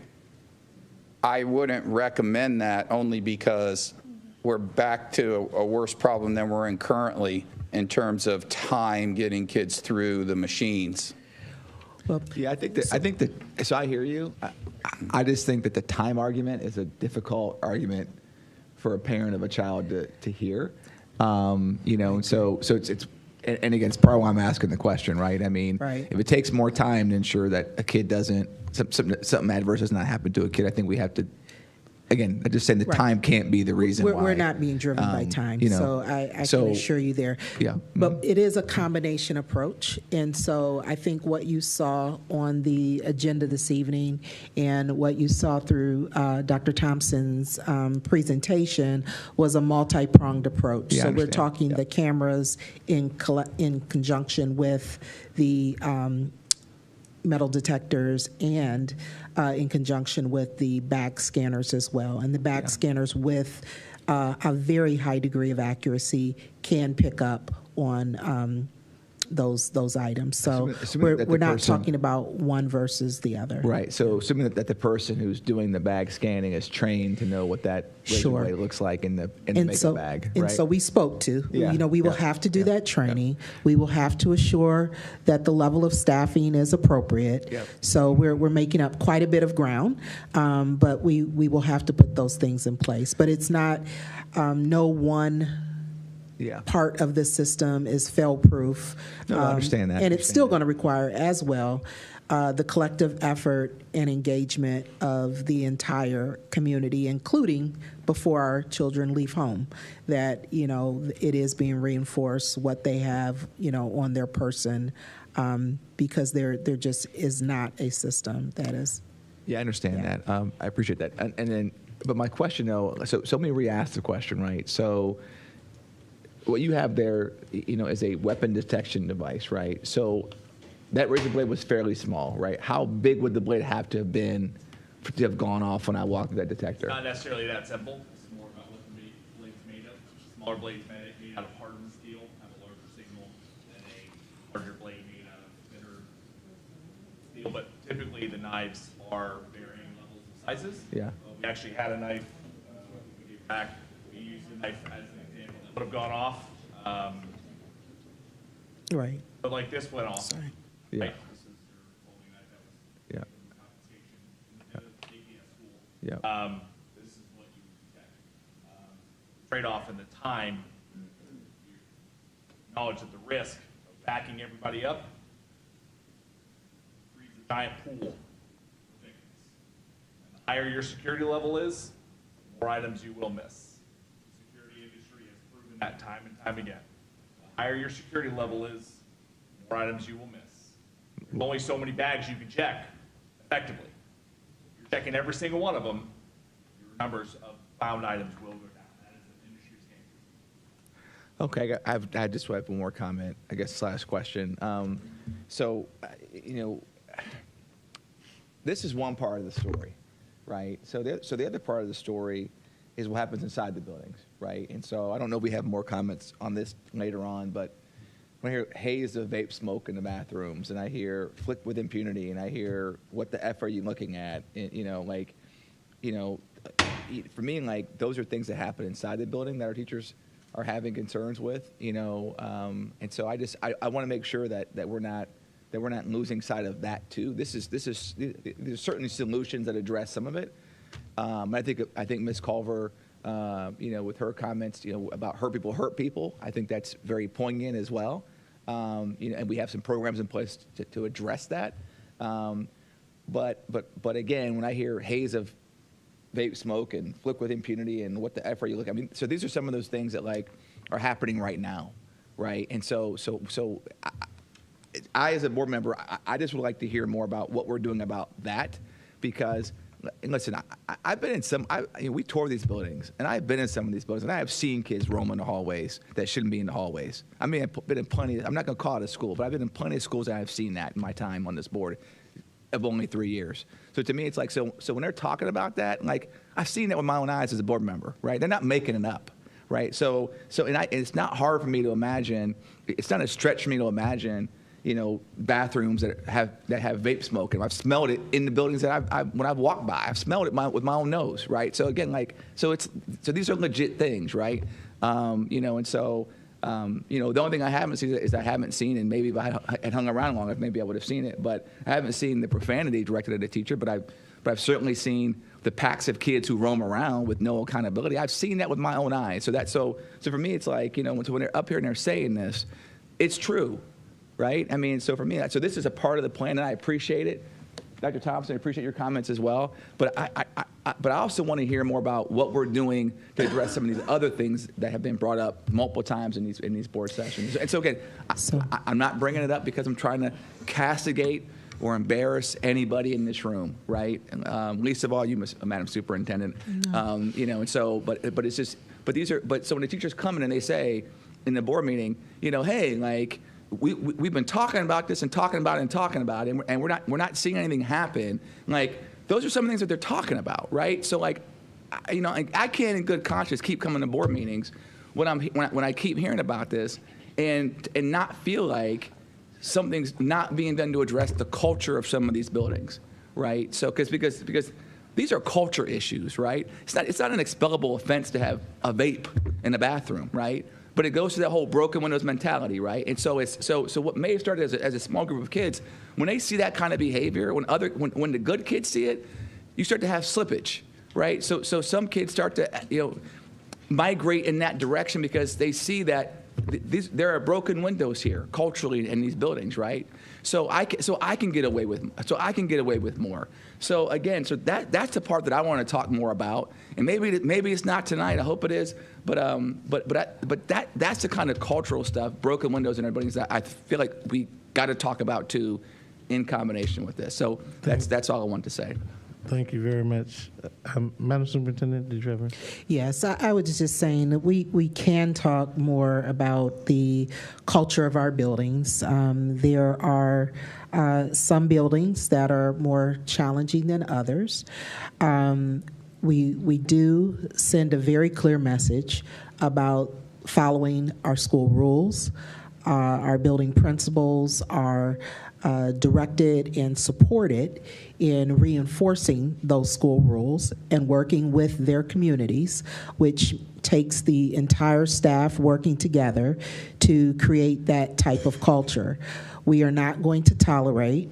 recommend that, only because we're back to a worse problem than we're in currently in terms of time getting kids through the machines. Well, yeah, I think that. So I hear you. I just think that the time argument is a difficult argument for a parent of a child to hear. And so it's. And again, it's part of why I'm asking the question, right? If it takes more time to ensure that a kid doesn't something adverse does not happen to a kid, I think we have to. Again, I'm just saying the time can't be the reason why. We're not being driven by time, so I can assure you there. Yeah. But it is a combination approach, and so I think what you saw on the agenda this evening and what you saw through Dr. Thompson's presentation was a multi-pronged approach. Yeah, so we're talking the cameras in conjunction with the metal detectors and in conjunction with the bag scanners as well. And the bag scanners with a very high degree of accuracy can pick up on those items. So we're not talking about one versus the other. Right. So assuming that the person who's doing the bag scanning is trained to know what that razor blade looks like in the makeup bag. Right? And so we spoke to, we will have to do that training. Yeah. We will have to assure that the level of staffing is appropriate. Yeah. So we're making up quite a bit of ground, but we will have to put those things in place. But it's not no one part of the system is fail-proof. No, I understand that. And it's still going to require as well the collective effort and engagement of the entire community, including before our children leave home, that, it is being reinforced what they have, on their person, because there just is not a system that is. Yeah, I understand that. I appreciate that. And then, but my question, though, so let me re-ask the question, right? So what you have there, is a weapon detection device, right? So that razor blade was fairly small, right? How big would the blade have to have been to have gone off when I walked through that detector? Not necessarily that simple. It's more about what the blade's made of. Smaller blades made out of hardened steel have a larger signal than a larger blade made out of thinner steel. But typically the knives are varying levels of sizes. Yeah. We actually had a knife we gave back. We used the knife as an example that would have gone off. Right. But like this went off. Sorry. Yeah. Right? This is your folding knife that was confiscation in the APS school. Yeah. This is what you would detect. Trade-off in the time, knowledge of the risk of backing everybody up creates a giant pool of victims. And the higher your security level is, the more items you will miss. The security industry has proven that time and time again. The higher your security level is, the more items you will miss. There's only so many bags you can check effectively. If you're checking every single one of them, your numbers of found items will go down. That is an industry standard. Okay, I just have one more comment, I guess, / question. This is one part of the story, right? So the other part of the story is what happens inside the buildings, right? And so I don't know if we have more comments on this later on, but when I hear haze of vape smoke in the bathrooms, and I hear flick with impunity, and I hear what the F are you looking at, and, for me, like, those are things that happen inside the building that our teachers are having concerns with, and so I want to make sure that we're not losing sight of that too. There's certainly solutions that address some of it. I think Ms. Culver, with her comments, about hurt people, I think that's very poignant as well. And we have some programs in place to address that. But again, when I hear haze of vape smoke and flick with impunity and what the F are you looking at? I mean, so these are some of those things that like are happening right now, right? And so I as a board member, I just would like to hear more about what we're doing about that, because listen, I've been in we tour these buildings, and I've been in some of these buildings, and I have seen kids roam in the hallways that shouldn't be in the hallways. I mean, I've been in plenty, I'm not going to call it a school, but I've been in plenty of schools and I've seen that in my time on this board of only 3 years. So to me, it's like, so when they're talking about that, like, I've seen that with my own eyes as a board member, right? They're not making it up, right? So it's not hard for me to imagine, it's not a stretch for me to imagine, bathrooms that have vape smoke, and I've smelled it in the buildings that when I've walked by. I've smelled it with my own nose, right? So again, so these are legit things, right? And so the only thing I haven't seen is I haven't seen, and maybe if I had hung around longer, maybe I would have seen it, but I haven't seen the profanity directed at a teacher, but I've certainly seen the packs of kids who roam around with no accountability. I've seen that with my own eyes. So for me, it's like, when they're up here and they're saying this, it's true. Right? I mean, so for me, so this is a part of the plan, and I appreciate it. Dr. Thompson, I appreciate your comments as well. But I also want to hear more about what we're doing to address some of these other things that have been brought up multiple times in these board sessions. And so again, I'm not bringing it up because I'm trying to castigate or embarrass anybody in this room, right? Least of all you, Madam Superintendent. No. And so, but it's just, so when the teachers come in and they say in the board meeting, hey, like, we've been talking about this and talking about it and talking about it, and we're not seeing anything happen. Like, those are some of the things that they're talking about, right? So like, I can't in good conscience keep coming to board meetings when I keep hearing about this and not feel like something's not being done to address the culture of some of these buildings, right? So because these are culture issues, right? It's not an expellable offense to have a vape in a bathroom, right? But it goes to that whole broken windows mentality, right? And so so what may have started as a small group of kids, when they see that kind of behavior, when the good kids see it, you start to have slippage, right? So some kids start to migrate in that direction because they see that there are broken windows here culturally in these buildings, right? So I can get away with more. So again, that's the part that I want to talk more about, and maybe it's not tonight. I hope it is, but that's the kind of cultural stuff, broken windows in our buildings, that I feel like we got to talk about too, in combination with this. So that's all I want to say. Thank you very much. Madam Superintendent, did you have Yes, I was just saying that we can talk more about the culture of our buildings. There are some buildings that are more challenging than others. We do send a very clear message about following our school rules. Our building principals are directed and supported in reinforcing those school rules and working with their communities, which takes the entire staff working together to create that type of culture. We are not going to tolerate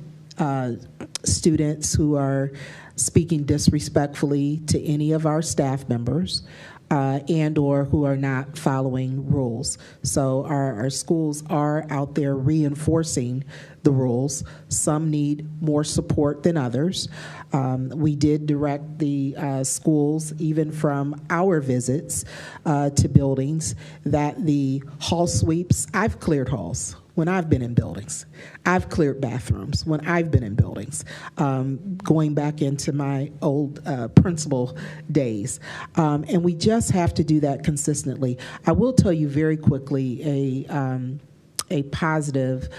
students who are speaking disrespectfully to any of our staff members and or who are not following rules. So our schools are out there reinforcing the rules. Some need more support than others. We did direct the schools, even from our visits to buildings, that the hall sweeps, I've cleared halls when I've been in buildings. I've cleared bathrooms when I've been in buildings, going back into my old principal days. And we just have to do that consistently. I will tell you very quickly a positive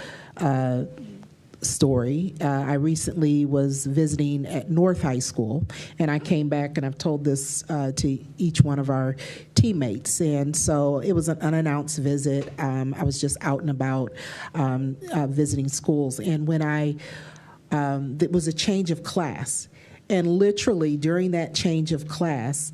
story. I recently was visiting at North High School, and I came back, and I've told this to each one of our teammates. And so it was an unannounced visit. I was just out and about visiting schools. And when it was a change of class. And literally during that change of class,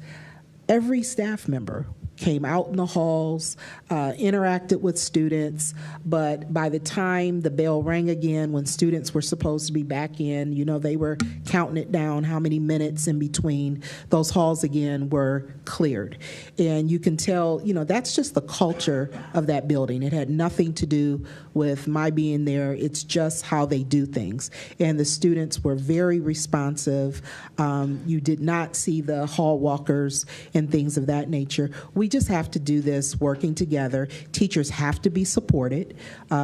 every staff member came out in the halls, interacted with students, but by the time the bell rang again, when students were supposed to be back in, they were counting it down, how many minutes in between those halls again were cleared. And you can tell, that's just the culture of that building. It had nothing to do with my being there. It's just how they do things. And the students were very responsive. You did not see the hall walkers and things of that nature. We just have to do this working together. Teachers have to be supported.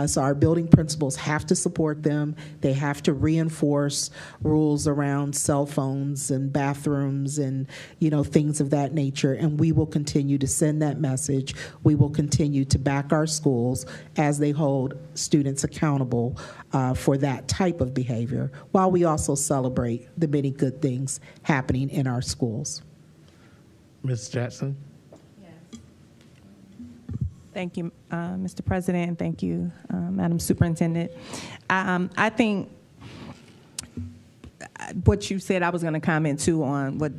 So our building principals have to support them. They have to reinforce rules around cell phones and bathrooms and, things of that nature. And we will continue to send that message. We will continue to back our schools as they hold students accountable for that type of behavior, while we also celebrate the many good things happening in our schools. Ms. Jackson? Thank you, Mr. President, and thank you, Madam Superintendent. I think what you said, I was going to comment too on what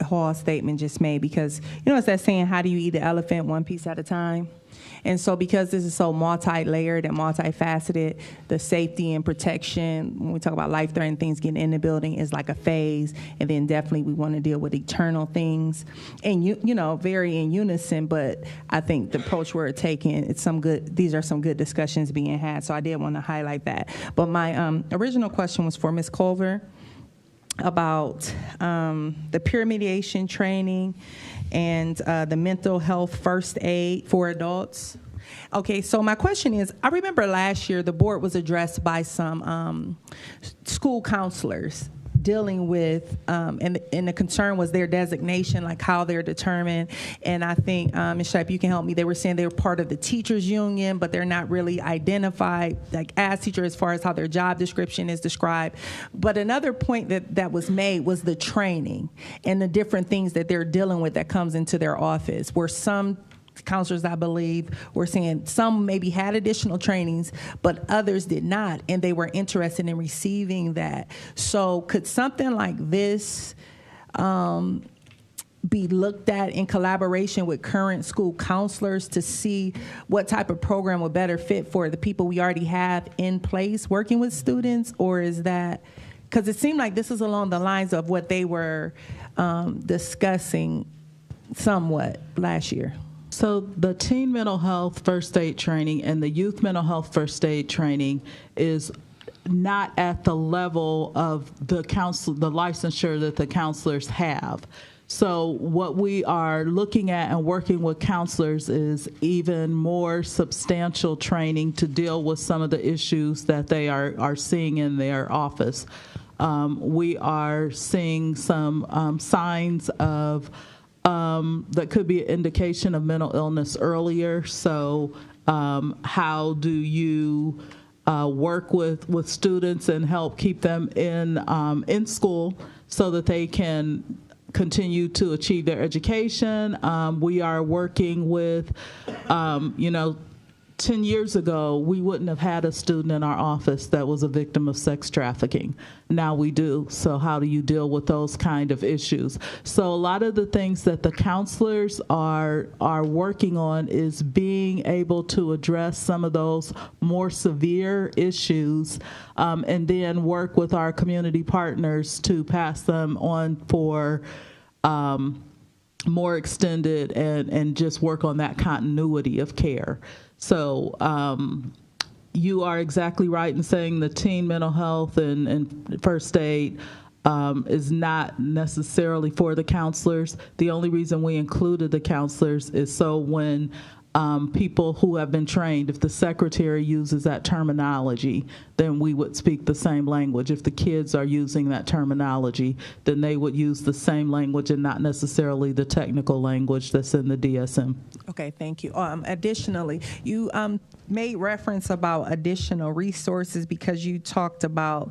Hall's statement just made, because it's that saying, how do you eat the elephant one piece at a time? And so because this is so multi-layered and multifaceted, the safety and protection, when we talk about life-threatening things getting in the building, is like a phase. And then definitely we want to deal with eternal things. And, very in unison, but I think the approach we're taking, these are some good discussions being had. So I did want to highlight that. But my original question was for Ms. Culver about the peer mediation training and the mental health first aid for adults. Okay, so my question is, I remember last year the board was addressed by some school counselors dealing with, and the concern was their designation, like how they're determined. And I think, Ms. Shipe, you can help me. They were saying they were part of the teachers union, but they're not really identified like as teacher as far as how their job description is described. But another point that was made was the training and the different things that they're dealing with that comes into their office, where some counselors, I believe, were saying some maybe had additional trainings, but others did not, and they were interested in receiving that. So could something like this be looked at in collaboration with current school counselors to see what type of program would better fit for the people we already have in place working with students? Or is that, because it seemed like this is along the lines of what they were discussing somewhat last year? So the teen mental health first aid training and the youth mental health first aid training is not at the level of the licensure that the counselors have. So what we are looking at and working with counselors is even more substantial training to deal with some of the issues that they are seeing in their office. We are seeing some signs of that could be an indication of mental illness earlier. So how do you work with students and help keep them in school so that they can continue to achieve their education? We are working with, 10 years ago, we wouldn't have had a student in our office that was a victim of sex trafficking. Now we do. So how do you deal with those kind of issues? So a lot of the things that the counselors are working on is being able to address some of those more severe issues, and then work with our community partners to pass them on for more extended and just work on that continuity of care. So you are exactly right in saying the teen mental health and first aid is not necessarily for the counselors. The only reason we included the counselors is so when people who have been trained. If the secretary uses that terminology, then we would speak the same language. If the kids are using that terminology, then they would use the same language and not necessarily the technical language that's in the DSM. Okay, thank you. Additionally, you made reference about additional resources because you talked about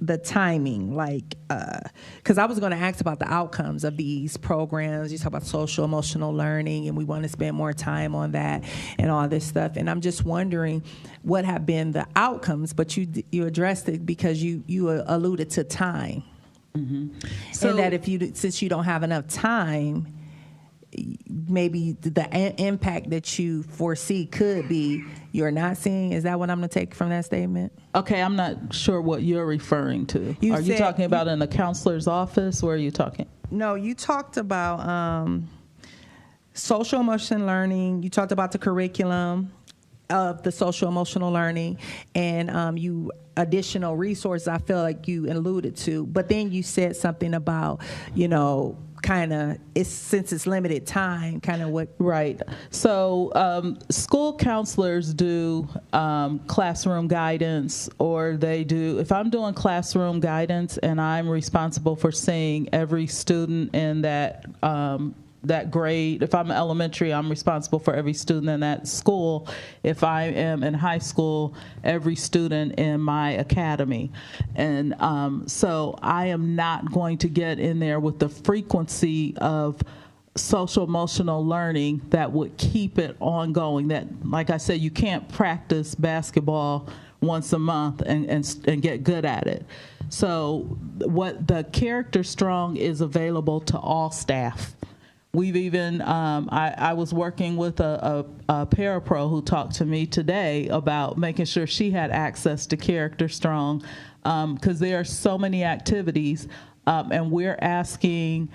the timing, like, because I was going to ask about the outcomes of these programs. You talk about social emotional learning, and we want to spend more time on that and all this stuff. And I'm just wondering what have been the outcomes, but you addressed it because you alluded to time. Mm-hmm. So, and that since you don't have enough time, maybe the impact that you foresee could be you're not seeing. Is that what I'm going to take from that statement? Okay, I'm not sure what you're referring to. Are you talking about in a counselor's office? Where are you talking? No, you talked about social emotional learning. You talked about the curriculum of the social emotional learning and you additional resources I feel like you alluded to. But then you said something about, kind of since it's limited time, kind of what. Right. So school counselors do classroom guidance, or they do, if I'm doing classroom guidance and I'm responsible for seeing every student in that grade. If I'm elementary, I'm responsible for every student in that school. If I am in high school, every student in my academy. And so I am not going to get in there with the frequency of social emotional learning that would keep it ongoing. That, like I said, you can't practice basketball once a month and get good at it. So what the Character Strong is available to all staff. We've even, I was working with a parapro who talked to me today about making sure she had access to Character Strong, because there are so many activities, and we're asking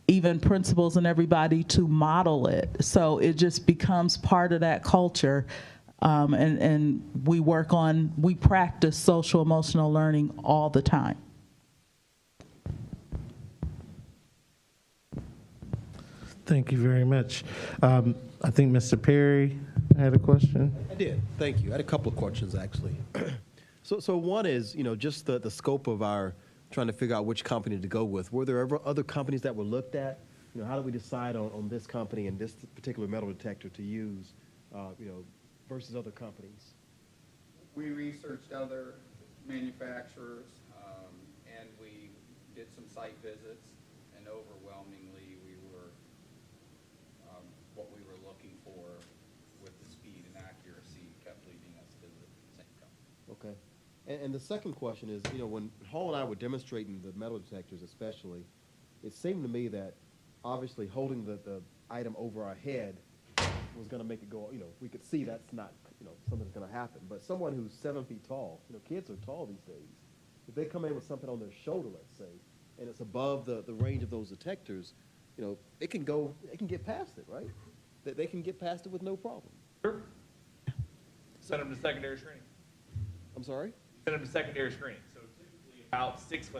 even principals and everybody to model it. So it just becomes part of that culture, and we practice social emotional learning all the time. Thank you very much. I think Mr. Perry had a question. I did. Thank you. I had a couple of questions, actually. So one is, just the scope of our trying to figure out which company to go with. Were there ever other companies that were looked at? How do we decide on this company and this particular metal detector to use, versus other companies? We researched other manufacturers, and we did some site visits, and overwhelmingly what we were looking for with the speed and accuracy kept leading us to the same company. Okay. And the second question is, when Hall and I were demonstrating the metal detectors especially, it seemed to me that obviously holding the item over our head was going to make it go, we could see that's not, something that's going to happen. But someone who's 7 feet tall, kids are tall these days, if they come in with something on their shoulder, let's say, and it's above the range of those detectors, it can get past it, right? They can get past it with no problem. Sure. Send them to secondary screening. I'm sorry? Send them to secondary screening. So typically about 6'8", 6'9",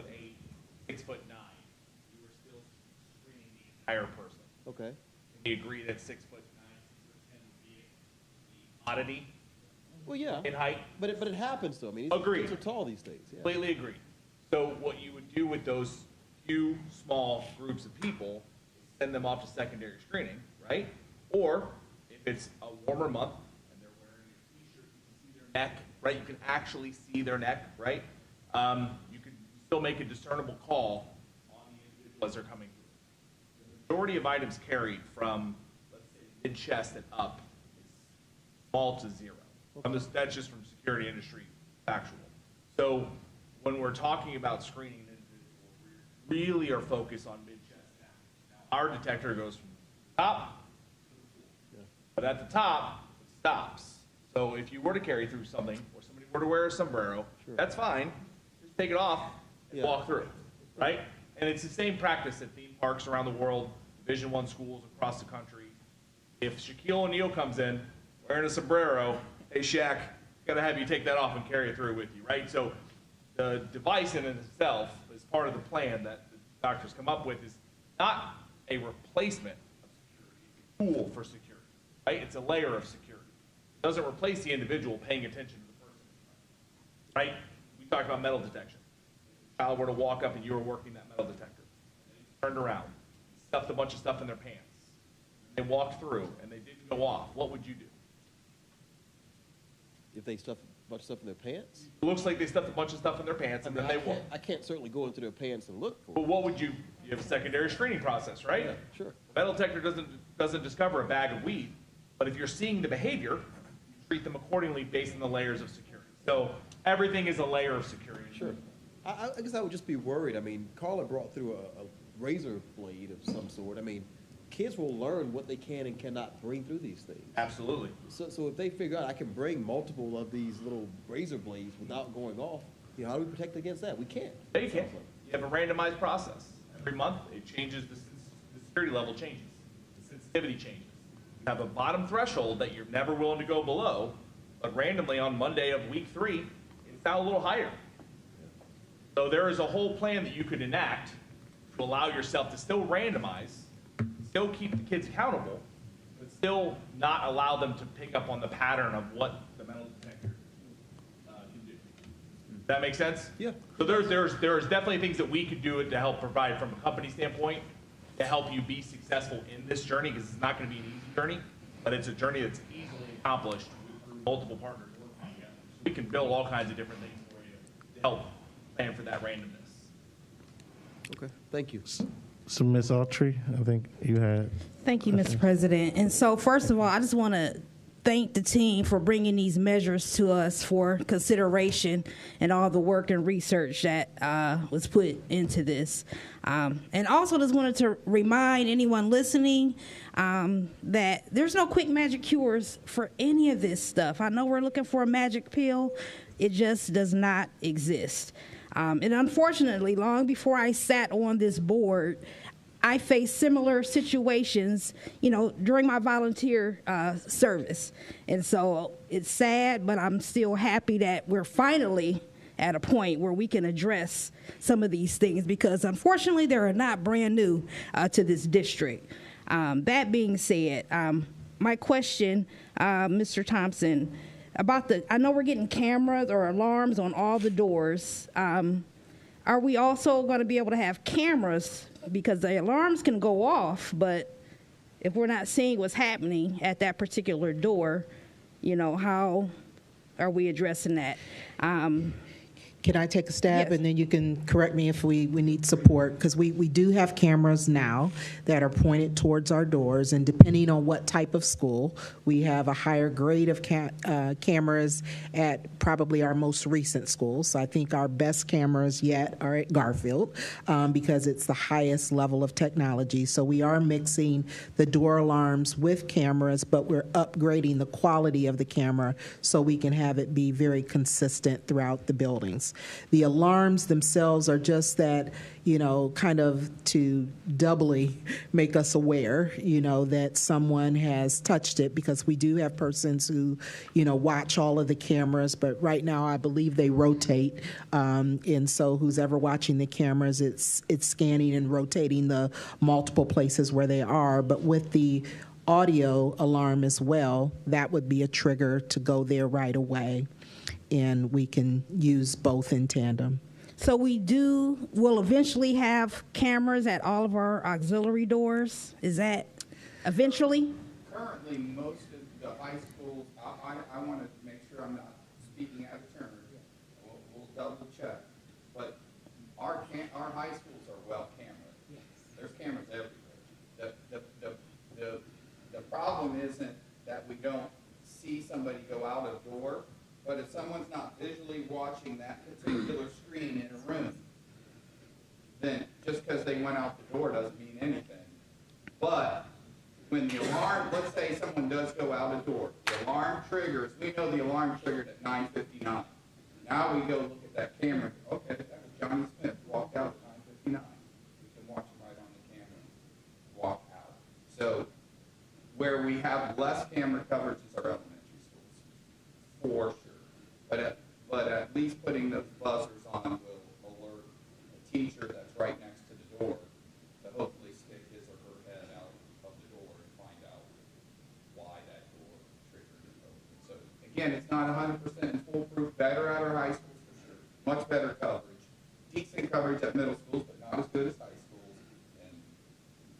you are still screening the entire person. Okay. Can you agree that 6'9", 6'10" would be the oddity? Well, yeah. In height? But it happens, though. I mean, Agreed. Kids are tall these days. Yeah. Completely agree. So what you would do with those few small groups of people is send them off to secondary screening, right? Or if it's a warmer month and they're wearing a t-shirt, you can see their neck, right? You can actually see their neck, right? You can still make a discernible call on the individual as they're coming through. The majority of items carried from, let's say, mid-chest and up is small to zero. That's just from security industry factual. So when we're talking about screening an individual, we really are focused on mid-chest down. Now, our detector goes from the top to the floor. But at the top, it stops. So if you were to carry through something, or somebody were to wear a sombrero, that's fine. Just take it off and walk through it, right? And it's the same practice at theme parks around the world, Division I schools across the country. If Shaquille O'Neal comes in wearing a sombrero, hey, Shaq, got to have you take that off and carry it through with you, right? So the device in itself is part of the plan that the doctors come up with is not a replacement of security. It's a tool for security, right? It's a layer of security. It doesn't replace the individual paying attention to the person, right? We talked about metal detection. If a child were to walk up and you were working that metal detector, and they turned around, stuffed a bunch of stuff in their pants, they walked through and they didn't go off, what would you do? If they stuff a bunch of stuff in their pants? It looks like they stuffed a bunch of stuff in their pants and then they walked. I can't certainly go into their pants and look for But it. what would you have a secondary screening process, right? Yeah, sure. The metal detector doesn't discover a bag of weed, but if you're seeing the behavior, you treat them accordingly based on the layers of security. So everything is a layer of security. Sure. I guess I would just be worried. I mean, Carla brought through a razor blade of some sort. I mean, kids will learn what they can and cannot bring through these things. Absolutely. So if they figure out I can bring multiple of these little razor blades without going off, you know, how do we protect against that? We can't. They can. You have a randomized process. Every month, it changes, the security level changes, the sensitivity changes. You have a bottom threshold that you're never willing to go below, but randomly on Monday of week 3, it's now a little higher. So there is a whole plan that you could enact to allow yourself to still randomize, still keep the kids accountable, but still not allow them to pick up on the pattern of what the metal detector can do. Does that make sense? Yeah. So there's definitely things that we could do to help provide from a company standpoint to help you be successful in this journey, because it's not going to be an easy journey, but it's a journey that's easily accomplished through multiple partners working together. So we can build all kinds of different things for you to help plan for that randomness. Okay, thank you. So Ms. Autry, I think you had. Thank you, Mr. President. And so first of all, I just want to thank the team for bringing these measures to us for consideration and all the work and research that was put into this. And also just wanted to remind anyone listening that there's no quick magic cures for any of this stuff. I know we're looking for a magic pill. It just does not exist. And unfortunately, long before I sat on this board, I faced similar situations, you know, during my volunteer service. And so it's sad, but I'm still happy that we're finally at a point where we can address some of these things, because unfortunately they are not brand new to this district. That being said, my question, Mr. Thompson, about I know we're getting cameras or alarms on all the doors. Are we also going to be able to have cameras? Because the alarms can go off, but if we're not seeing what's happening at that particular door, you know, how are we addressing that? Can I take a stab? Yes. And then you can correct me if we need support, because we do have cameras now that are pointed towards our doors, and depending on what type of school, we have a higher grade of cameras at probably our most recent schools. So I think our best cameras yet are at Garfield because it's the highest level of technology. So we are mixing the door alarms with cameras, but we're upgrading the quality of the camera so we can have it be very consistent throughout the buildings. The alarms themselves are just that, you know, kind of to doubly make us aware, you know, that someone has touched it, because we do have persons who, you know, watch all of the cameras, but right now I believe they rotate. And so who's ever watching the cameras, it's scanning and rotating the multiple places where they are. But with the audio alarm as well, that would be a trigger to go there right away. And we can use both in tandem. So we'll eventually have cameras at all of our auxiliary doors? Is that eventually? Currently, most of the high schools, I want to make sure I'm not speaking out of turn. We'll double check. But our high schools are well camered. There's cameras everywhere. The problem isn't that we don't see somebody go out a door, but if someone's not visually watching that particular screen in a room, then just because they went out the door doesn't mean anything. But when the alarm, let's say someone does go out a door, the alarm triggers, we know the alarm triggered at 9:59. Now we go look at that camera, okay, that was Johnny Smith, walked out at 9:59. We can watch him right on the camera, walk out. So where we have less camera coverage is our elementary schools, for sure. But at least putting those buzzers on will alert a teacher that's right next to the door to hopefully stick his or her head out of the door and find out Again, it's not 100% foolproof. Better at our high schools for sure. Much better coverage. Decent coverage at middle schools, but not as good as high schools. And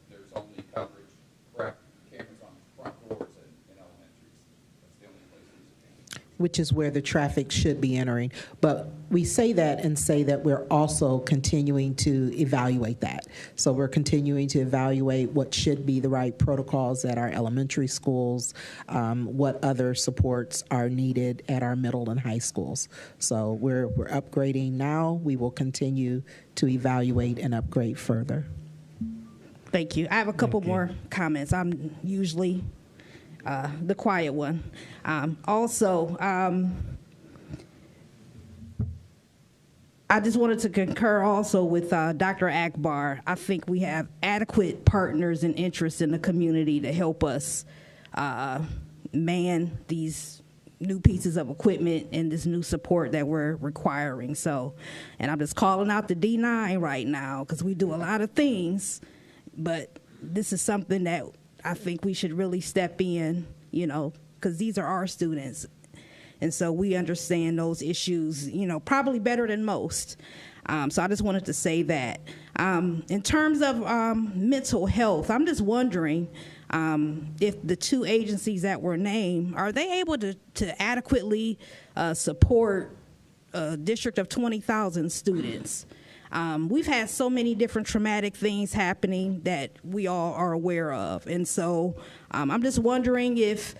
there's only coverage, correct, cameras on front doors in elementaries. That's the only place there's a camera. Which is where the traffic should be entering. But we say that and say that we're also continuing to evaluate that. So we're continuing to evaluate what should be the right protocols at our elementary schools, what other supports are needed at our middle and high schools. So we're upgrading now. We will continue to evaluate and upgrade further. Thank you. I have a couple more comments. I'm usually the quiet one. I just wanted to concur also with Dr. Akbar. I think we have adequate partners and interests in the community to help us man these new pieces of equipment and this new support that we're requiring. So, and I'm just calling out the D9 right now because we do a lot of things, but this is something that I think we should really step in, you know, because these are our students. And so we understand those issues, you know, probably better than most. So I just wanted to say that. In terms of mental health, I'm just wondering if the two agencies that were named, are they able to adequately support a district of 20,000 students? We've had so many different traumatic things happening that we all are aware of. And so I'm just wondering if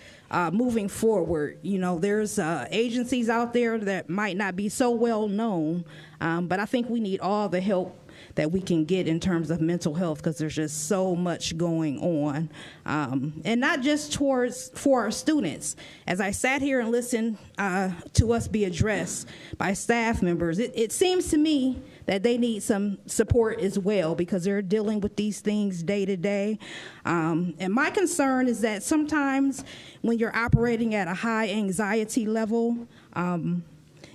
moving forward, you know, there's agencies out there that might not be so well known, but I think we need all the help that we can get in terms of mental health because there's just so much going on. And not just for our students. As I sat here and listened to us be addressed by staff members, it seems to me that they need some support as well because they're dealing with these things day to day. And my concern is that sometimes when you're operating at a high anxiety level,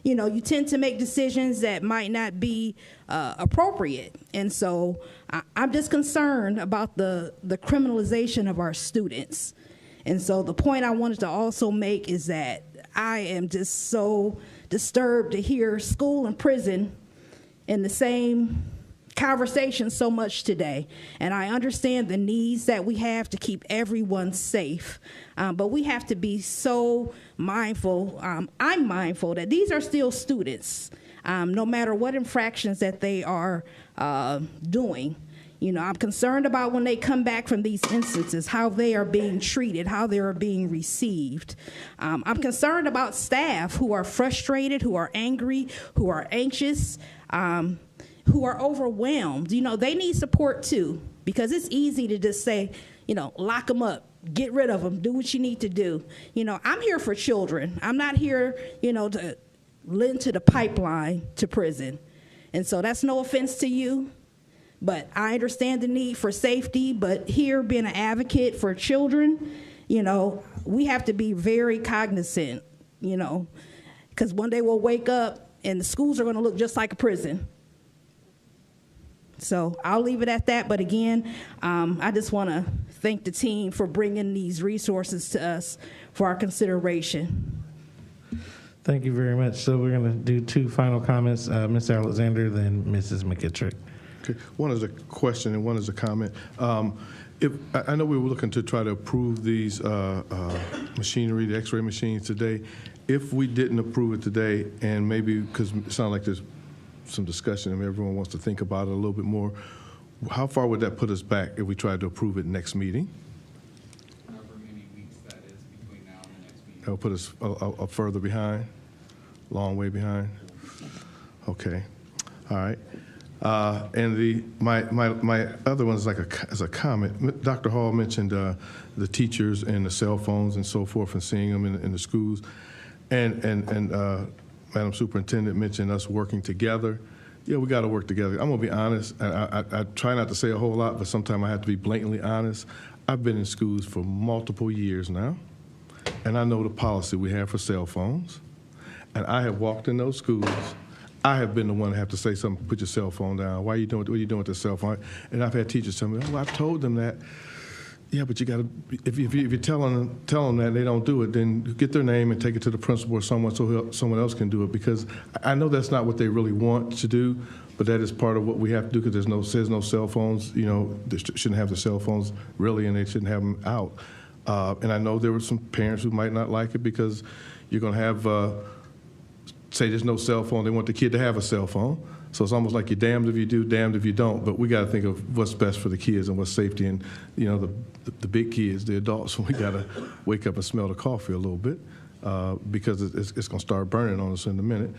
you know, you tend to make decisions that might not be appropriate. And so I'm just concerned about the criminalization of our students. And so the point I wanted to also make is that I am just so disturbed to hear school and prison in the same conversation so much today. And I understand the needs that we have to keep everyone safe. But we have to be so mindful. I'm mindful that these are still students, no matter what infractions that they are doing. You know, I'm concerned about when they come back from these instances, how they are being treated, how they are being received. I'm concerned about staff who are frustrated, who are angry, who are anxious, who are overwhelmed. You know, they need support too, because it's easy to just say, you know, lock them up, get rid of them, do what you need to do. You know, I'm here for children. I'm not here, you know, to lend to the pipeline to prison. And so that's no offense to you, but I understand the need for safety. But here, being an advocate for children, you know, we have to be very cognizant, you know, because one day we'll wake up and the schools are going to look just like a prison. So I'll leave it at that. But again, I just want to thank the team for bringing these resources to us for our consideration. Thank you very much. So we're going to do two final comments, Ms. Alexander, then Mrs. McKittrick. Okay. One is a question and one is a comment. If I know we were looking to try to approve these machinery, the X-ray machines today. If we didn't approve it today, and maybe because it sounds like there's some discussion and everyone wants to think about it a little bit more, how far would that put us back if we tried to approve it next meeting? However many weeks that is between now and the next meeting. That would put us a further behind, long way behind. Okay, all right. And my other one is as a comment. Dr. Hall mentioned the teachers and the cell phones and so forth, and seeing them in the schools, and Madam Superintendent mentioned us working together. Yeah, we got to work together. I'm gonna be honest. I try not to say a whole lot, but sometimes I have to be blatantly honest. I've been in schools for multiple years now, and I know the policy we have for cell phones, and I have walked in those schools. I have been the one to have to say something, put your cell phone down. What are you doing with the cell phone? And I've had teachers tell me, oh, I've told them that. Yeah, but you got to, if you tell them that they don't do it, then get their name and take it to the principal or someone so someone else can do it, because I know that's not what they really want to do, but that is part of what we have to do, because there's no cell phones, they shouldn't have the cell phones really, and they shouldn't have them out. And I know there were some parents who might not like it because you're going to have, say there's no cell phone, they want the kid to have a cell phone. So it's almost like you're damned if you do, damned if you don't. But we got to think of what's best for the kids and what's safety. And the big kids, the adults, we got to wake up and smell the coffee a little bit because it's going to start burning on us in a minute.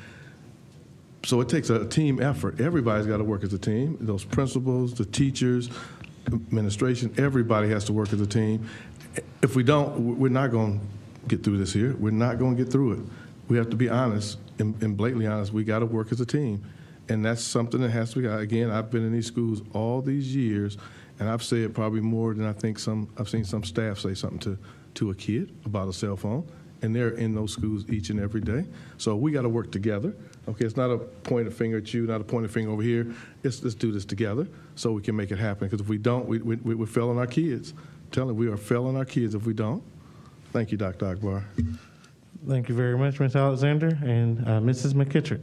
So it takes a team effort. Everybody's got to work as a team. Those principals, the teachers, administration, everybody has to work as a team. If we don't, we're not going to get through this here. We're not going to get through it. We have to be honest and blatantly honest. We got to work as a team. And that's something that has to be, again, I've been in these schools all these years, and I've said probably more than I think I've seen some staff say something to a kid about a cell phone, and they're in those schools each and every day. So we got to work together. Okay, it's not a point of finger at you, not a point of finger over here. Let's do this together so we can make it happen, because if we don't, we're failing our kids. I'm telling you, we are failing our kids if we don't. Thank you, Dr. Akbar. Thank you very much, Ms. Alexander. And Mrs. McKittrick.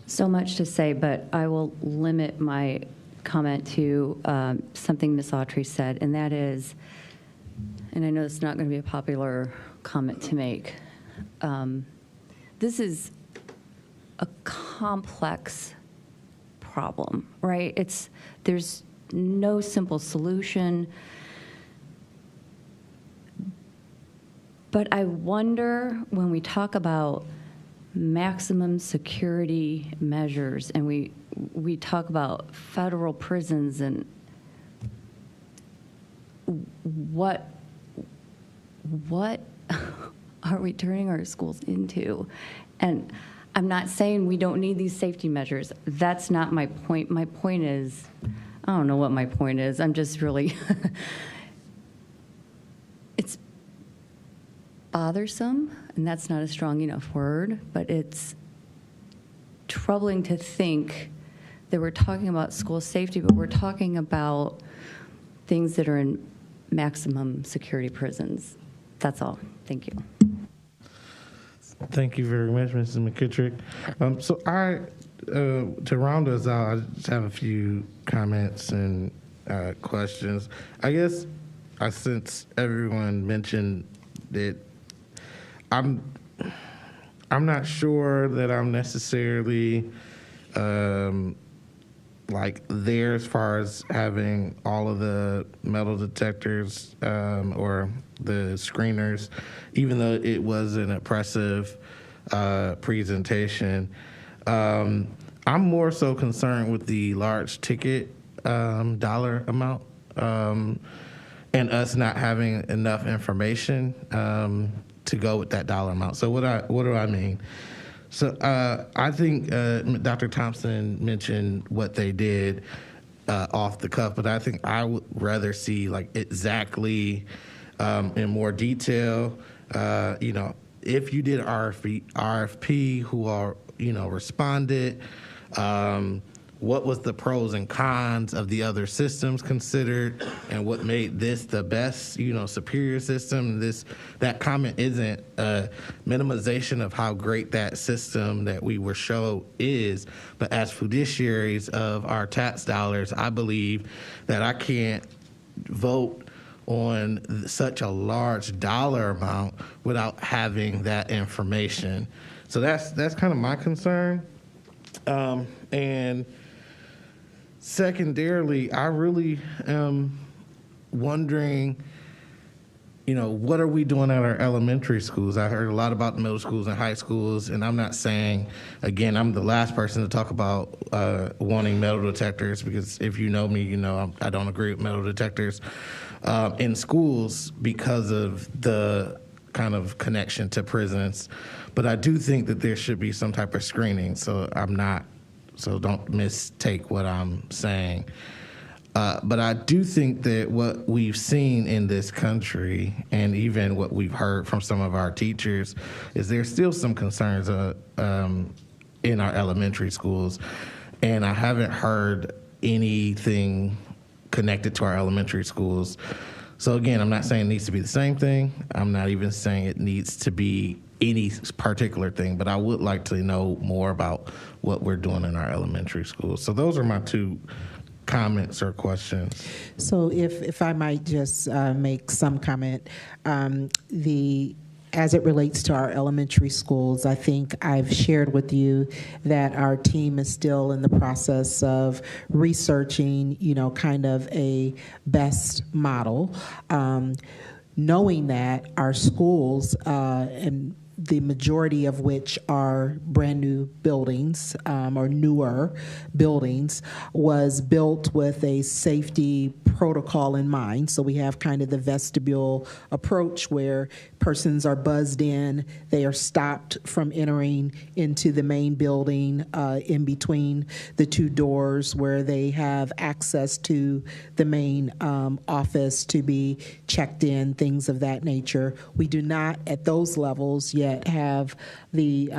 So much to say, but I will limit my comment to something Ms. Autry said, and that is, and I know it's not going to be a popular comment to make, this is a complex problem, right? There's no simple solution. But I wonder, when we talk about maximum security measures and we talk about federal prisons and what are we turning our schools into? And I'm not saying we don't need these safety measures. That's not my point. My point is, I don't know what my point is. I'm just really, it's bothersome, and that's not a strong enough word, but it's troubling to think that we're talking about school safety, but we're talking about things that are in maximum security prisons. That's all. Thank you. Thank you very much, Mrs. McKittrick. So to round us out, I just have a few comments and questions. I guess since everyone mentioned that I'm not sure that I'm necessarily like there as far as having all of the metal detectors or the screeners, even though it was an oppressive presentation. I'm more so concerned with the large ticket dollar amount and us not having enough information to go with that dollar amount. So what do I mean? So I think Dr. Thompson mentioned what they did off the cuff, but I think I would rather see like exactly in more detail. If you did RFP, who are responded. What was the pros and cons of the other systems considered, and what made this the best, superior system? That comment isn't a minimization of how great that system that we were showed is, but as fiduciaries of our tax dollars, I believe that I can't vote on such a large dollar amount without having that information. So that's kind of my concern. And secondarily, I really am wondering, what are we doing at our elementary schools? I heard a lot about middle schools and high schools, and I'm not saying, again, I'm the last person to talk about wanting metal detectors, because if you know me, I don't agree with metal detectors in schools because of the kind of connection to prisons. But I do think that there should be some type of screening, so don't mistake what I'm saying. But I do think that what we've seen in this country, and even what we've heard from some of our teachers, is there's still some concerns in our elementary schools. And I haven't heard anything connected to our elementary schools. So again, I'm not saying it needs to be the same thing. I'm not even saying it needs to be any particular thing, but I would like to know more about what we're doing in our elementary schools. So those are my two comments or questions. So if I might just make some comment, as it relates to our elementary schools, I think I've shared with you that our team is still in the process of researching, kind of a best model, knowing that our schools, and the majority of which are brand new buildings or newer buildings, was built with a safety protocol in mind. So we have kind of the vestibule approach where persons are buzzed in, they are stopped from entering into the main building in between the two doors where they have access to the main office to be checked in, things of that nature. We do not at those levels yet have the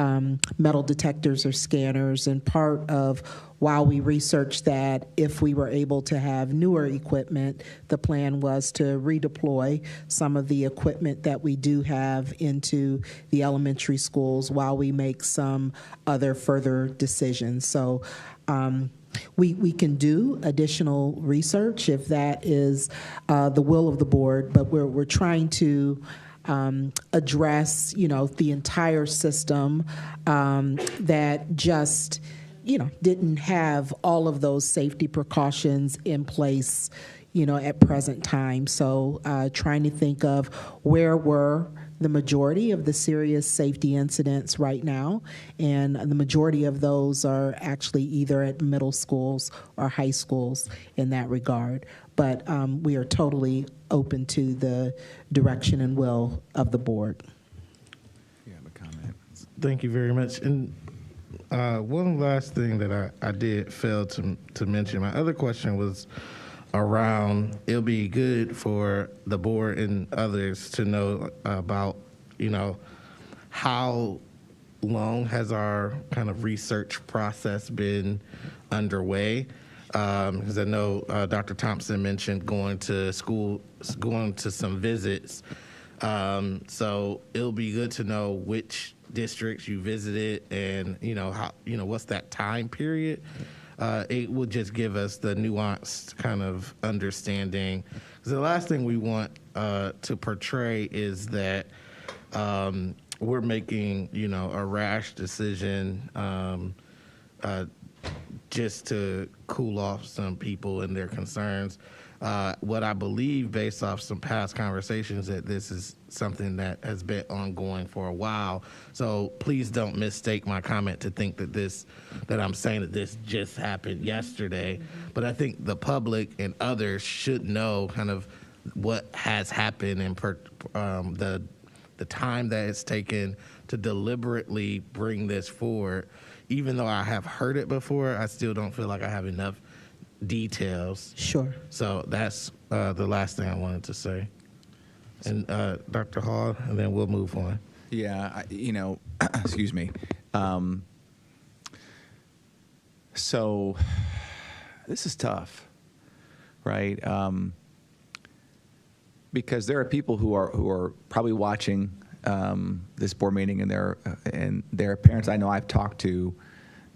metal detectors or scanners, and part of while we researched that, if we were able to have newer equipment, the plan was to redeploy some of the equipment that we do have into the elementary schools while we make some other further decisions. So we can do additional research if that is the will of the board, but we're trying to address, the entire system that just didn't have all of those safety precautions in place, at present time. So trying to think of where were the majority of the serious safety incidents right now, and the majority of those are actually either at middle schools or high schools in that regard. But we are totally open to the direction and will of the board. You have a comment? Thank you very much. And one last thing that I did fail to mention. My other question was around, it'll be good for the board and others to know about, how long has our kind of research process been underway? Because I know Dr. Thompson mentioned going to some visits. So it'll be good to know which districts you visited and, how, what's that time period. It will just give us the nuanced kind of understanding. Because the last thing we want to portray is that we're making, a rash decision just to cool off some people and their concerns. What I believe, based off some past conversations, that this is something that has been ongoing for a while. So please don't mistake my comment to think that I'm saying that this just happened yesterday. But I think the public and others should know kind of what has happened and the time that it's taken to deliberately bring this forward. Even though I have heard it before, I still don't feel like I have enough details. Sure. So that's the last thing I wanted to say. And Dr. Hall, and then we'll move on. Yeah, excuse me. So this is tough, right? Because there are people who are probably watching this board meeting, and their parents I know I've talked to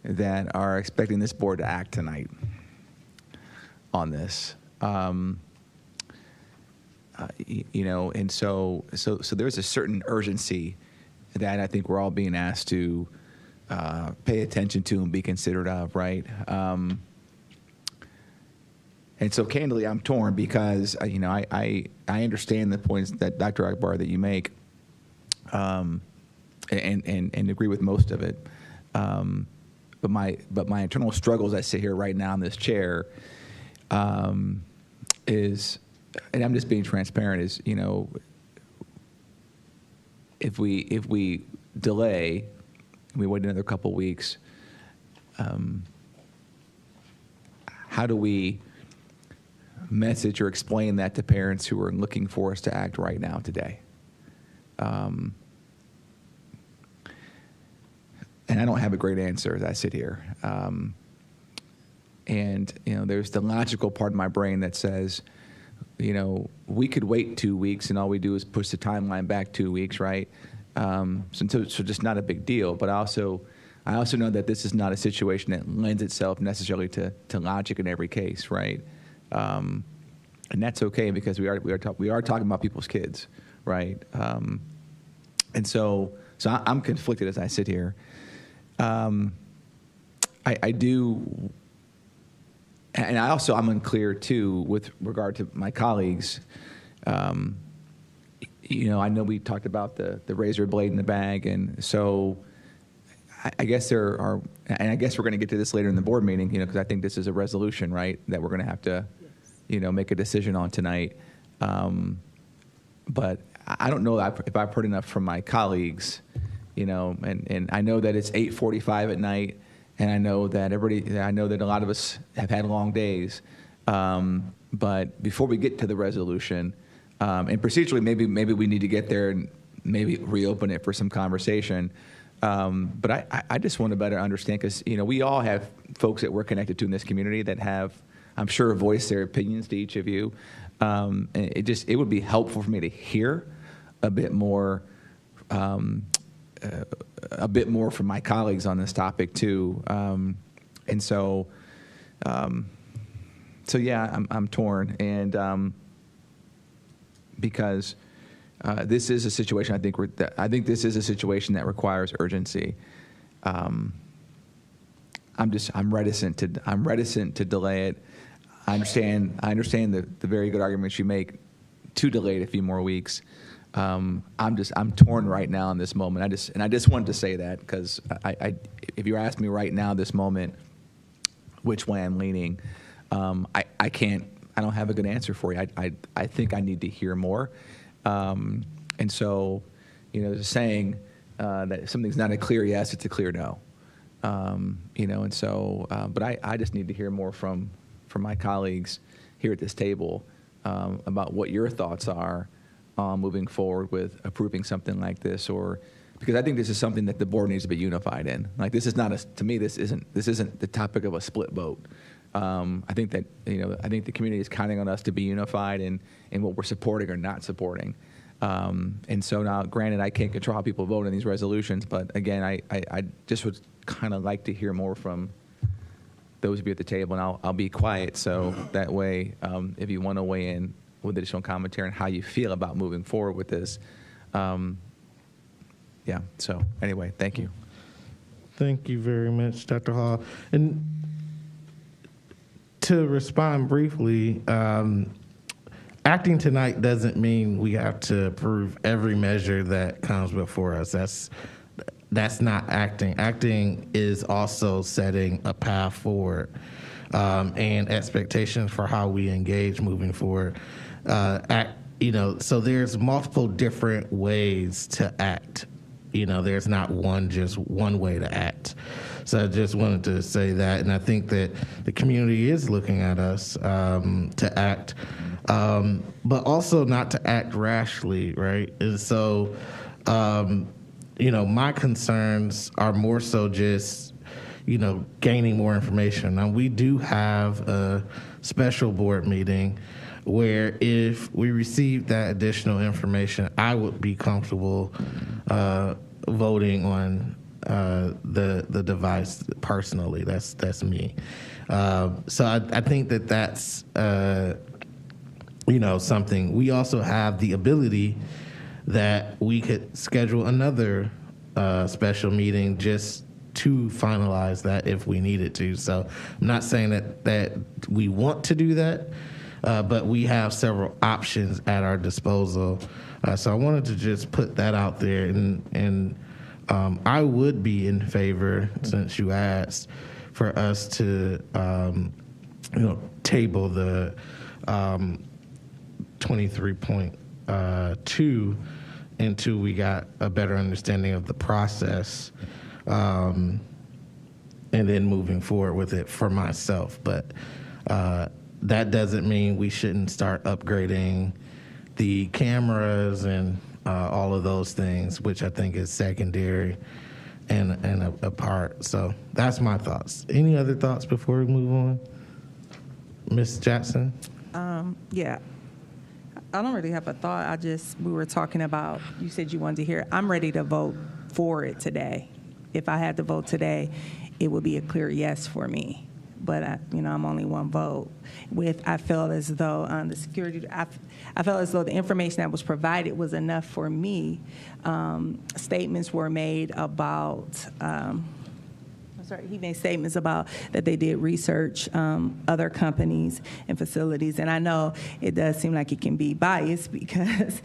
that are expecting this board to act tonight on this. And so there's a certain urgency that I think we're all being asked to pay attention to and be considerate of, right? And so candidly, I'm torn because, I understand the points that Dr. Akbar that you make, and agree with most of it. But my internal struggles, I sit here right now in this chair, is, and I'm just being transparent, is, if we delay, we wait another couple weeks, how do we message or explain that to parents who are looking for us to act right now today? And I don't have a great answer as I sit here. And, there's the logical part of my brain that says, we could wait 2 weeks and all we do is push the timeline back 2 weeks, right? So just not a big deal. But I also know that this is not a situation that lends itself necessarily to logic in every case, right? And that's okay because we are talking about people's kids, right? And so I'm conflicted as I sit here. I do, and I'm unclear too with regard to my colleagues. I know we talked about the razor blade in the bag, and so I guess there are, and I guess we're going to get to this later in the board meeting, because I think this is a resolution, right, that we're going to have to, make a decision on tonight. But I don't know if I've heard enough from my colleagues, and I know that it's 8:45 at night, and I know that a lot of us have had long days. But before we get to the resolution, and procedurally, maybe we need to get there and maybe reopen it for some conversation. But I just want to better understand, because we all have folks that we're connected to in this community that have, I'm sure, voiced their opinions to each of you. And it would be helpful for me to hear a bit more from my colleagues on this topic too. And so yeah, I'm torn, and because this is a situation I think this is a situation that requires urgency. I'm reticent to delay it. I understand the very good arguments you make to delay it a few more weeks. I'm torn right now in this moment. I just wanted to say that, because if you ask me right now, this moment, which way I'm leaning, I don't have a good answer for you. I think I need to hear more. And so, there's a saying that if something's not a clear yes, it's a clear no. And so, but I just need to hear more from my colleagues here at this table about what your thoughts are moving forward with approving something like this, or because I think this is something that the board needs to be unified in. Like, this is not to me, this isn't the topic of a split vote. I think that I think the community is counting on us to be unified in what we're supporting or not supporting. And so now, granted, I can't control how people vote on these resolutions, but again, I just would kind of like to hear more from those of you at the table, and I'll be quiet, so that way, if you want to weigh in with additional commentary on how you feel about moving forward with this. Yeah, so anyway, thank you. Thank you very much, Dr. Hall. And to respond briefly, acting tonight doesn't mean we have to approve every measure that comes before us. That's not acting. Acting is also setting a path forward and expectations for how we engage moving forward. So there's multiple different ways to act. There's not just one way to act. So I just wanted to say that, and I think that the community is looking at us to act, but also not to act rashly, right? And so, my concerns are more so just, gaining more information. Now, we do have a special board meeting where if we receive that additional information, I would be comfortable voting on the device personally. That's me. So I think that's something. We also have the ability that we could schedule another special meeting just to finalize that if we needed to. So I'm not saying that we want to do that, but we have several options at our disposal. So I wanted to just put that out there, and I would be in favor, since you asked, for us to table the 23.2 until we got a better understanding of the process, and then moving forward with it for myself. But that doesn't mean we shouldn't start upgrading the cameras and all of those things, which I think is secondary and a part. So that's my thoughts. Any other thoughts before we move on? Ms. Jackson? Yeah. I don't really have a thought. We were talking about, you said you wanted to hear. I'm ready to vote for it today. If I had to vote today, it would be a clear yes for me. But, I'm only one vote. I felt as though the security, I felt as though the information that was provided was enough for me. Statements were made about, he made statements about that they did research other companies and facilities. And I know it does seem like it can be biased because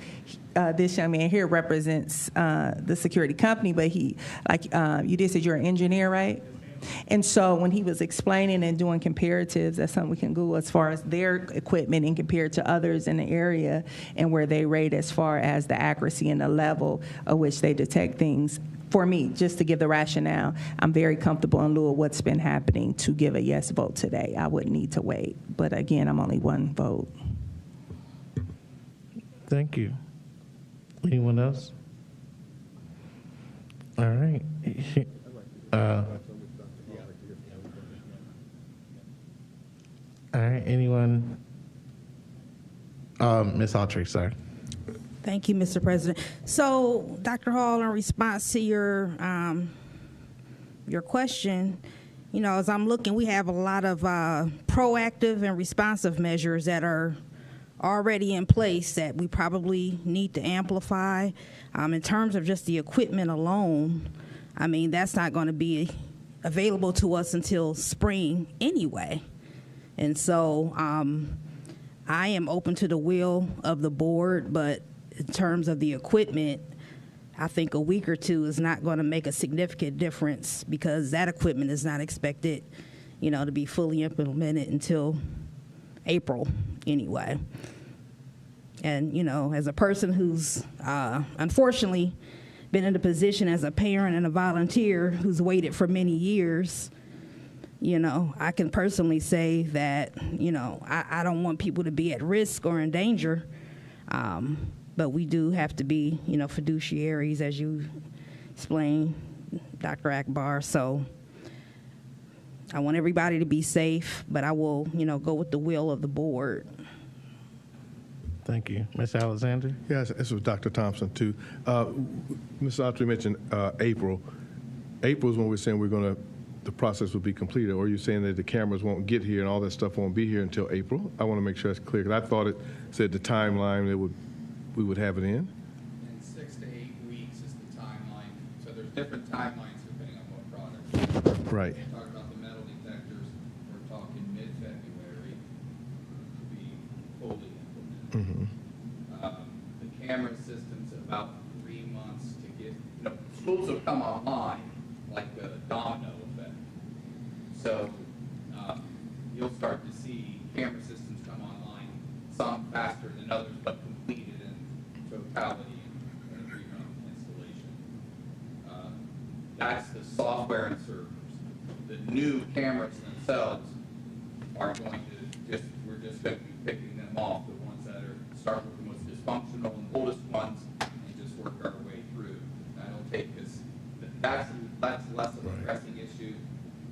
this young man here represents the security company, but you did say you're an engineer, right? And so when he was explaining and doing comparatives, that's something we can Google as far as their equipment and compared to others in the area and where they rate as far as the accuracy and the level of which they detect things. For me, just to give the rationale, I'm very comfortable in lieu of what's been happening to give a yes vote today. I wouldn't need to wait. But again, I'm only one vote. Thank you. Anyone else? All right. All right, anyone? Ms. Autry, sorry. Thank you, Mr. President. So, Dr. Hall, in response to your question, as I'm looking, we have a lot of proactive and responsive measures that are already in place that we probably need to amplify. In terms of just the equipment alone, that's not going to be available to us until spring anyway. And so I am open to the will of the board, but in terms of the equipment, I think a week or two is not going to make a significant difference because that equipment is not expected, to be fully implemented until April anyway. And, as a person who's unfortunately been in a position as a parent and a volunteer who's waited for many years, I can personally say that, I don't want people to be at risk or in danger. But we do have to be, fiduciaries, as you explained, Dr. Akbar. So I want everybody to be safe, but I will, go with the will of the board. Thank you. Ms. Alexander? Yes, this was Dr. Thompson, too. Ms. Autry mentioned April. April is when we're saying the process will be completed, or you're saying that the cameras won't get here and all that stuff won't be here until April? I want to make sure that's clear, because I thought it said the timeline we would have it in. And 6 to 8 weeks is the timeline. So there's different timelines depending on what product. Right. When we talk about the metal detectors, we're talking mid-February to be fully implemented. The camera system's about 3 months to get, schools will come online like a domino effect. So you'll start to see camera systems come online, some faster than others, but completed in totality in a 3-month installation. That's the software and servers. The new cameras themselves are going to we're just going to be picking them off, the ones that start with the most dysfunctional and oldest ones, and just work our way through. That'll take us, that's less of a pressing issue,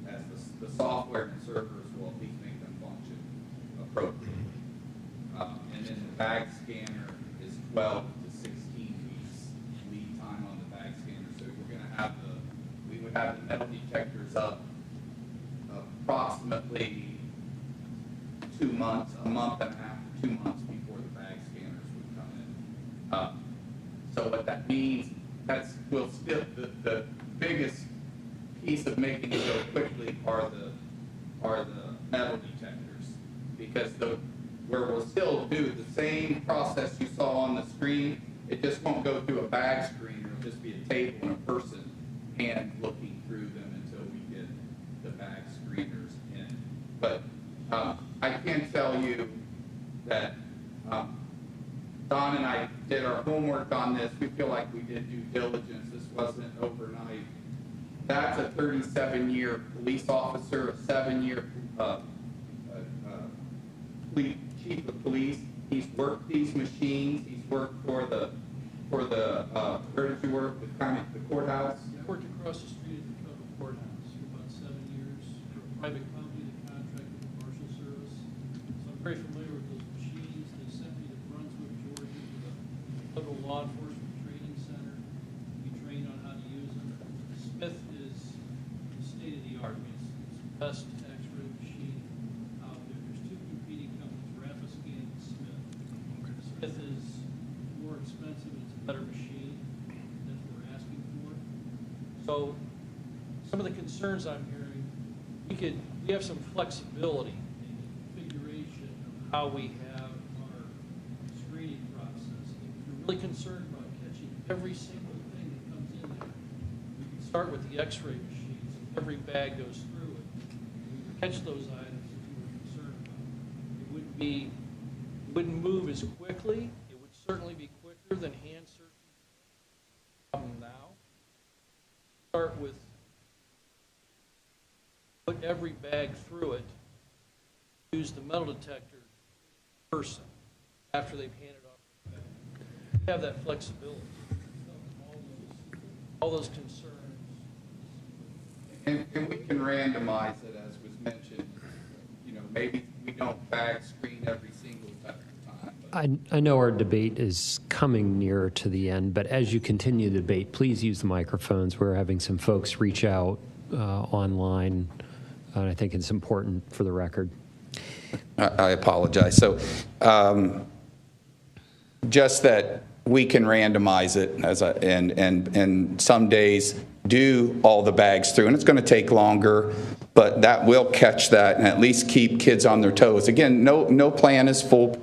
as the software and servers will at least make them function appropriately. And then the bag scanner is 12 to 16 weeks lead time on the bag scanner. So we're going to have we would have the metal detectors up approximately 2 months, a month and a half to 2 months before the bag scanners would come in. So what that means, will still, the biggest piece of making it go quickly are the metal detectors, because where we'll still do the same process you saw on the screen, it just won't go through a bag screen. It'll just be a table and a person hand looking through them until we get the bag screeners in. But I can tell you that Don and I did our homework on this. We feel like we did due diligence. This wasn't overnight. That's a 37-year police officer, a 7-year chief of police. He's worked these machines. He's worked for the where did you work? The courthouse? I worked across the street at the courthouse for about 7 years for a private company that contracted with Marshal Service. very familiar with those machines. They sent me to Brunswick, Georgia, to the Federal Law Enforcement Training Center to be trained on how to use them. Smith is state of the art. I mean, it's the best X-ray machine out there. There's two competing companies, Raphiscan and Smith. Smith is more expensive. It's a better machine. That's what we're asking for. So some of the concerns I'm hearing, we have some flexibility in the configuration of how we have our screening process. If you're really concerned about catching every single thing that comes in there, we can start with the X-ray machines. Every bag goes through it. We would catch those items that you were concerned about. It wouldn't move as quickly. It would certainly be quicker than hand searching now. Start with put every bag through it, use the metal detector person after they've handed off the bag. You have that flexibility. All those concerns. And we can randomize it, as was mentioned. You know, maybe we don't bag screen every single time. I know our debate is coming nearer to the end, but as you continue the debate, please use the microphones. We're having some folks reach out online, and I think it's important for the record. I apologize. So just that we can randomize it and some days do all the bags through, and it's going to take longer, but that will catch that and at least keep kids on their toes. Again, no plan is full.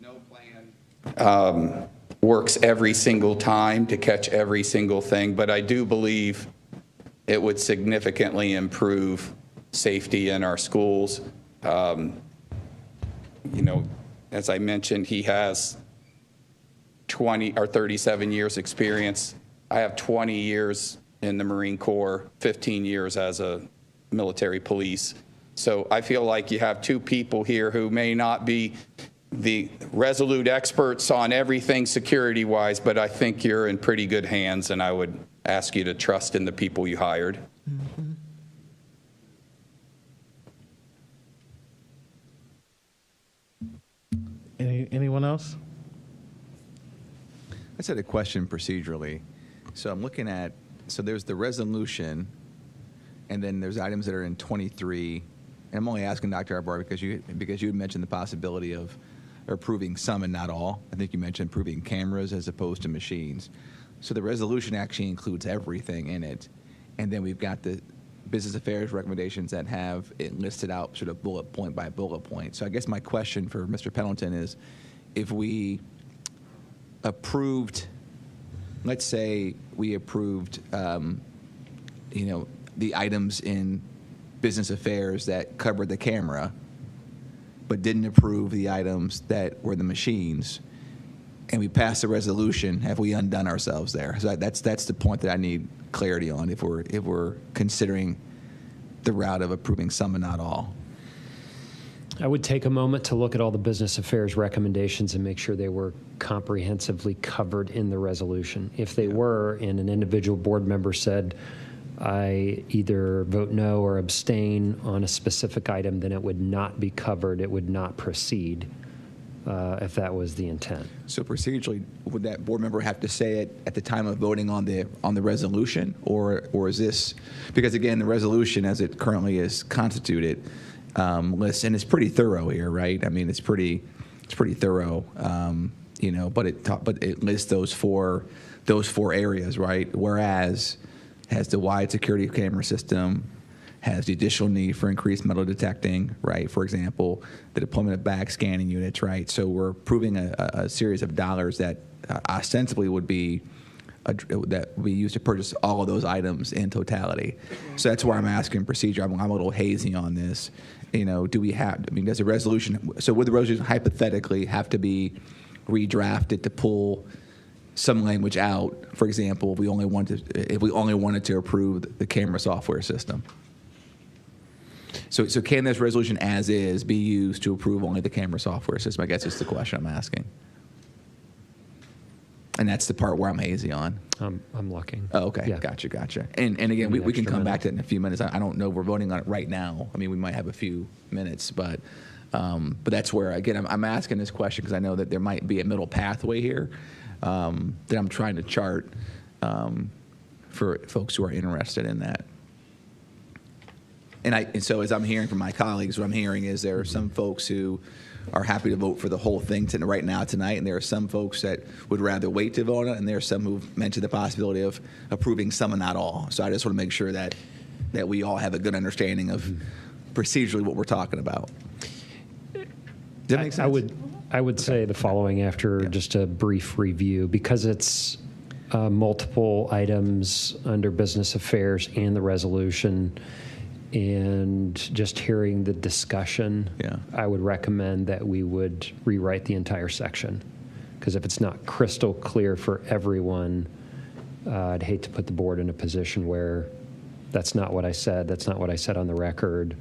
No plan works every single time to catch every single thing, but I do believe it would significantly improve safety in our schools. You know, as I mentioned, he has 20 or 37 years experience. I have 20 years in the Marine Corps, 15 years as a military police. So I feel like you have two people here who may not be the resolute experts on everything security-wise, but I think you're in pretty good hands, and I would ask you to trust in the people you hired. Mm-hmm. Anyone else? I just had a question procedurally. So I'm looking at, so there's the resolution, and then there's items that are in 23. And I'm only asking Dr. Arbar because you had mentioned the possibility of approving some and not all. I think you mentioned approving cameras as opposed to machines. So the resolution actually includes everything in it. And then we've got the business affairs recommendations that have it listed out sort of bullet point by bullet point. So I guess my question for Mr. Pendleton is, if we approved, let's say we approved, you know, the items in business affairs that covered the camera, but didn't approve the items that were the machines, and we passed the resolution, have we undone ourselves there? So that's the point that I need clarity on if we're considering the route of approving some and not all. I would take a moment to look at all the business affairs recommendations and make sure they were comprehensively covered in the resolution. If they were, and an individual board member said, I either vote no or abstain on a specific item, then it would not be covered, it would not proceed, if that was the intent. So procedurally, would that board member have to say it at the time of voting on the resolution, or is this, because again, the resolution as it currently is constituted lists, and it's pretty thorough here, right? I mean, it's pretty thorough, you know, but it lists those four areas, right? Whereas has the wide security camera system, has the additional need for increased metal detecting, right? For example, the deployment of bag scanning units, right? So we're approving a series of dollars that ostensibly would be that we use to purchase all of those items in totality. So that's why I'm asking procedure. I'm a little hazy on this. You know, do we have? I mean, does the resolution? So would the resolution hypothetically have to be redrafted to pull some language out? For example, if we only wanted to approve the camera software system. So can this resolution as is be used to approve only the camera software system? I guess is the question I'm asking. And that's the part where I'm hazy on. I'm looking. Oh, okay. Yeah. Gotcha. And again, we can come back to it in a few minutes. I don't know if we're voting on it right now. I mean, we might have a few minutes, but But that's where, again, I'm asking this question because I know that there might be a middle pathway here that I'm trying to chart for folks who are interested in that. And so as I'm hearing from my colleagues, what I'm hearing is there are some folks who are happy to vote for the whole thing right now tonight, and there are some folks that would rather wait to vote on it, and there are some who've mentioned the possibility of approving some and not all. So I just want to make sure that we all have a good understanding of procedurally what we're talking about. Does that make sense? I would say the following after just a brief review, because it's multiple items under business affairs and the resolution, and just hearing the discussion, I would recommend that we would rewrite the entire section. Because if it's not crystal clear for everyone, I'd hate to put the board in a position where that's not what I said, that's not what I said on the record.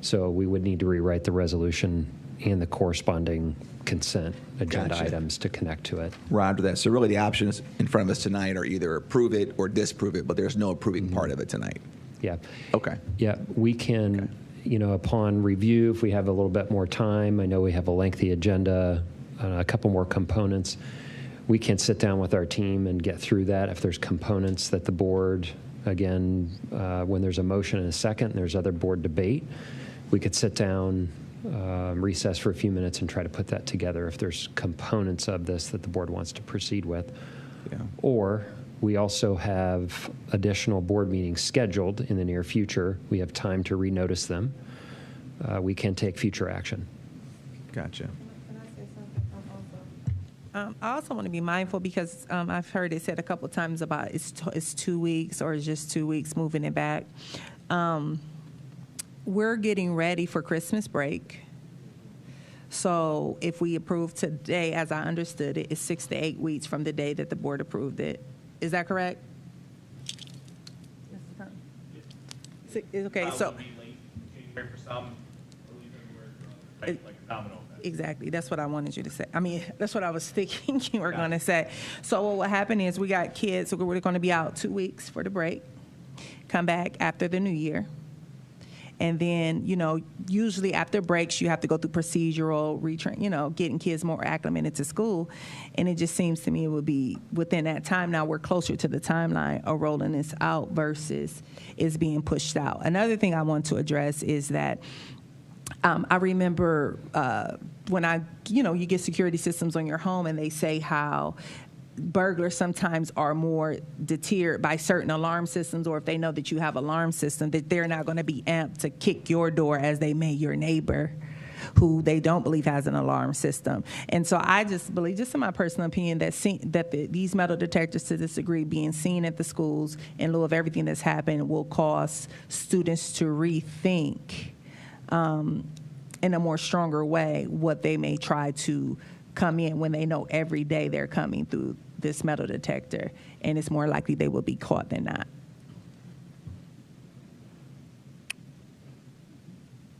So we would need to rewrite the resolution and the corresponding consent agenda items to connect to it. Roger that. So really the options in front of us tonight are either approve it or disapprove it, but there's no approving part of it tonight. Yeah. Okay. Yeah, we can, upon review, if we have a little bit more time, I know we have a lengthy agenda, a couple more components, we can sit down with our team and get through that. If there's components that the board, again, when there's a motion and a second and there's other board debate, we could sit down, recess for a few minutes and try to put that together if there's components of this that the board wants to proceed with. Yeah. Or we also have additional board meetings scheduled in the near future. We have time to renotice them. We can take future action. Gotcha. I also want to be mindful because I've heard it said a couple of times about it's 2 weeks or it's just 2 weeks moving it back. We're getting ready for Christmas break. So if we approve today, as I understood it, it's 6 to 8 weeks from the day that the board approved it. Is that correct? Okay, so. January for some, early February for others, right? Like a domino effect. Exactly. That's what I wanted you to say. I mean, that's what I was thinking you were going to say. So what will happen is we got kids, so we're going to be out 2 weeks for the break, come back after the new year. And then, usually after breaks, you have to go through procedural retrain, getting kids more acclimated to school. And it just seems to me it would be within that time. Now we're closer to the timeline of rolling this out versus it's being pushed out. Another thing I want to address is that I remember when you get security systems on your home and they say how burglars sometimes are more deterred by certain alarm systems, or if they know that you have alarm system, that they're not going to be amped to kick your door as they may your neighbor who they don't believe has an alarm system. And so I just believe, just in my personal opinion, that these metal detectors, to this degree, being seen at the schools in lieu of everything that's happened, will cause students to rethink in a more stronger way what they may try to come in when they know every day they're coming through this metal detector, and it's more likely they will be caught than not.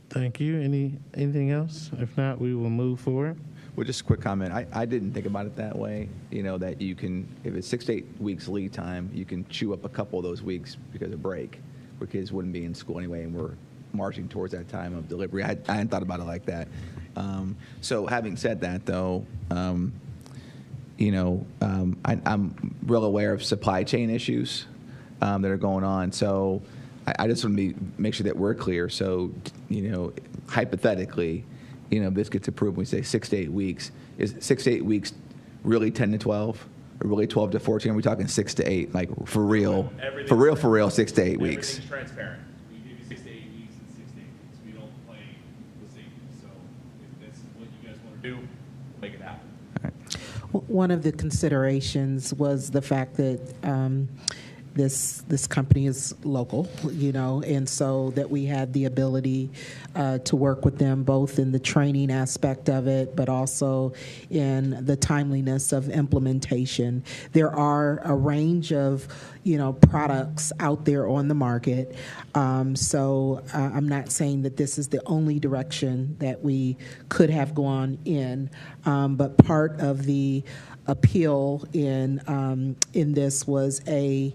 Thank you. Anything else? If not, we will move forward. Well, just a quick comment. I didn't think about it that way, that you can, if it's 6 to 8 weeks lead time, you can chew up a couple of those weeks because of break, where kids wouldn't be in school anyway, and we're marching towards that time of delivery. I hadn't thought about it like that. So having said that, though, I'm real aware of supply chain issues that are going on. So I just want to make sure that we're clear. So, hypothetically, if this gets approved, we say 6 to 8 weeks. Is 6 to 8 weeks really 10 to 12? Or really 12 to 14? Are we talking 6 to 8? Like for real? For real, 6 to 8 weeks. Everything's transparent. We give you 6 to 8 weeks and 6 to 8 weeks. We don't play with safety. So if that's what you guys want to do, we'll make it happen. One of the considerations was the fact that this company is local, and so that we had the ability to work with them both in the training aspect of it, but also in the timeliness of implementation. There are a range of products out there on the market. So I'm not saying that this is the only direction that we could have gone in, but part of the appeal in this was the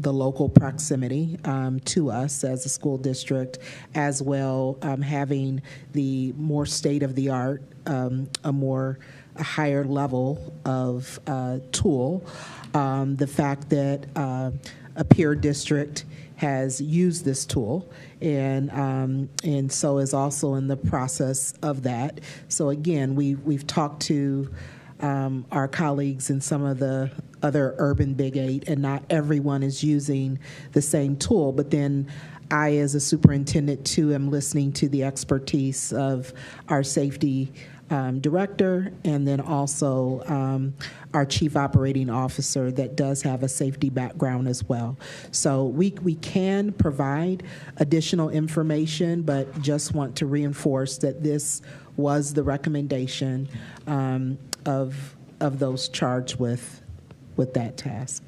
local proximity to us as a school district, as well having the more state-of-the-art, a higher level of tool. The fact that a peer district has used this tool and so is also in the process of that. So again, we've talked to our colleagues in some of the other urban Big 8, and not everyone is using the same tool. But then I, as a superintendent, too, am listening to the expertise of our safety director, and then also our chief operating officer that does have a safety background as well. So we can provide additional information, but just want to reinforce that this was the recommendation of those charged with that task.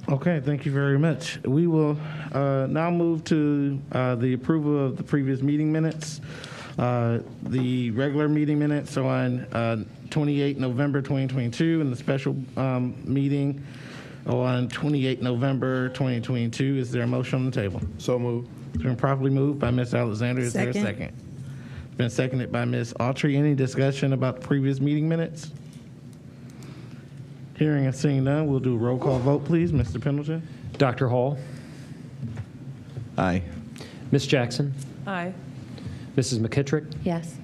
Okay, thank you very much. We will now move to the approval of the previous meeting minutes. The regular meeting minutes on 28 November 2022 and the special meeting on 28 November 2022. Is there a motion on the table? So moved. It's been properly moved by Ms. Alexander. Is there a second? It's been seconded by Ms. Autry. Any discussion about the previous meeting minutes? Hearing and seeing none, we'll do a roll call vote, please. Mr. Pendleton? Dr. Hall? Aye. Ms. Jackson? Aye. Mrs. McKittrick? Yes.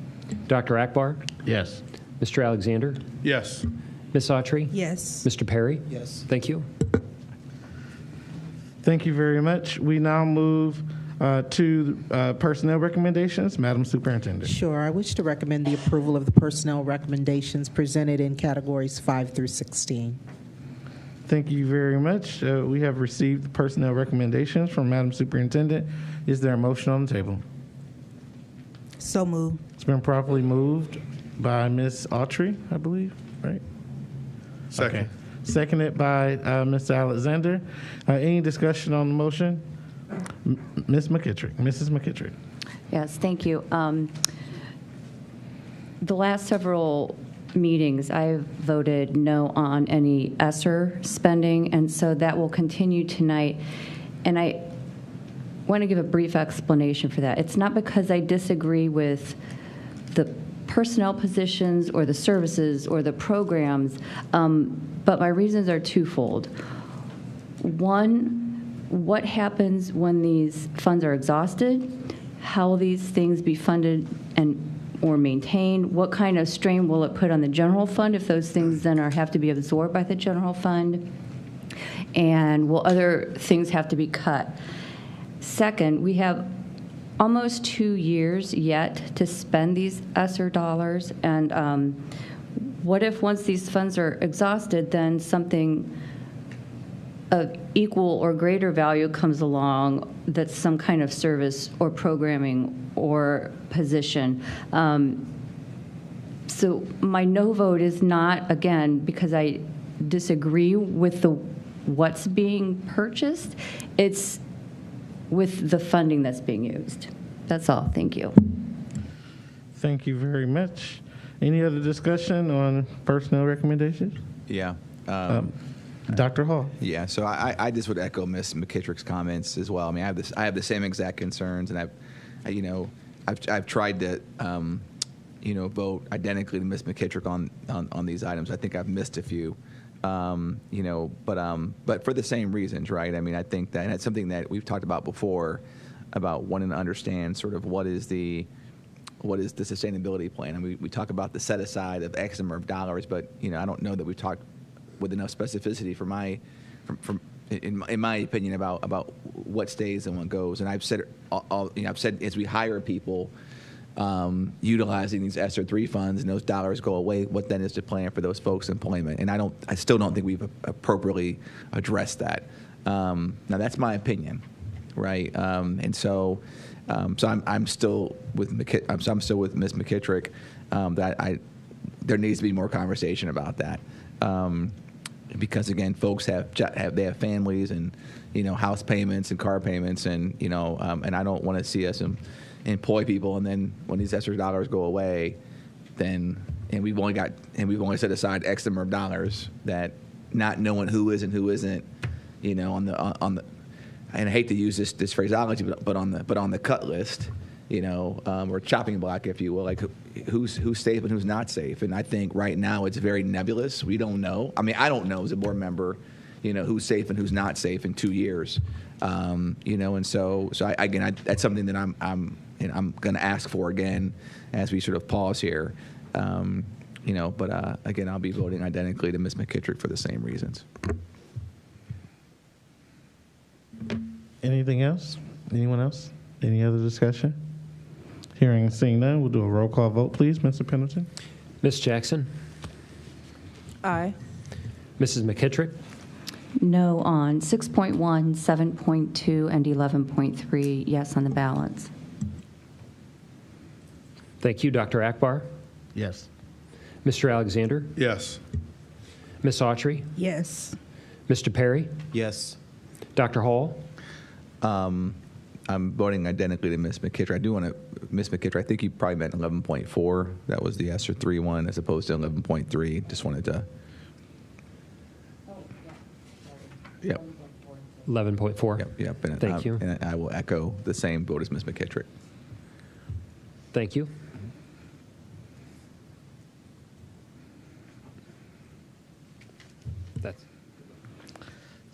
Dr. Akbar? Yes. Mr. Alexander? Yes. Ms. Autry? Yes. Mr. Perry? Yes. Thank you. Thank you very much. We now move to personnel recommendations. Madam Superintendent. Sure. I wish to recommend the approval of the personnel recommendations presented in categories 5 through 16. Thank you very much. We have received personnel recommendations from Madam Superintendent. Is there a motion on the table? So moved. It's been properly moved by Ms. Autry, I believe, right? Second. Okay. Seconded by Mr. Alexander. Any discussion on the motion? Ms. McKittrick, Mrs. McKittrick. Yes, thank you. The last several meetings, I've voted no on any ESSER spending, and so that will continue tonight. And I want to give a brief explanation for that. It's not because I disagree with the personnel positions or the services or the programs, but my reasons are twofold. One, what happens when these funds are exhausted? How will these things be funded or maintained? What kind of strain will it put on the general fund if those things then have to be absorbed by the general fund? And will other things have to be cut? Second, we have almost 2 years yet to spend these ESSER dollars, and what if once these funds are exhausted, then something of equal or greater value comes along that's some kind of service or programming or position? So my no vote is not, again, because I disagree with what's being purchased. It's with the funding that's being used. That's all. Thank you. Thank you very much. Any other discussion on personnel recommendations? Yeah. Dr. Hall. Yeah, so I just would echo Ms. McKittrick's comments as well. I mean, I have the same exact concerns, and I've tried to vote identically to Ms. McKittrick on these items. I think I've missed a few, but for the same reasons, right? I mean, I think that, and it's something that we've talked about before, about wanting to understand sort of what is the sustainability plan. And we talk about the set aside of X number of dollars, but I don't know that we've talked with enough specificity in my opinion about what stays and what goes. And I've said I've said as we hire people, utilizing these ESSER 3 funds and those dollars go away, what then is the plan for those folks' employment? And I still don't think we've appropriately addressed that. Now that's my opinion, right? And so So I'm still with I'm still with Ms. McKittrick. There needs to be more conversation about that. Because again, folks have families and house payments and car payments and and I don't want to see us employ people and then when these extra dollars go away, and we've only set aside X number of dollars, that not knowing who is and who isn't, on the and I hate to use this phraseology, but on the cut list, or chopping block, if you will, like who's safe and who's not safe. And I think right now it's very nebulous. We don't know. I mean, I don't know as a board member, who's safe and who's not safe in 2 years. And so that's something that I'm going to ask for again as we sort of pause here. But again, I'll be voting identically to Ms. McKittrick for the same reasons. Anything else? Anyone else? Any other discussion? Hearing and seeing none, we'll do a roll call vote, please. Mr. Pendleton? Ms. Jackson? Aye. Mrs. McKittrick? No on 6.1, 7.2, and 11.3. Yes on the balance. Thank you. Dr. Akbar? Yes. Mr. Alexander? Yes. Ms. Autry? Yes. Mr. Perry? Yes. Dr. Hall? I'm voting identically to Ms. McKittrick. I do want to, Ms. McKittrick, I think you probably meant 11.4. That was the ESSER 3.1 as opposed to 11.3. Just wanted to. Yep. 11.4? Yep. And Thank you. And I will echo the same vote as Ms. McKittrick. Thank you. That's.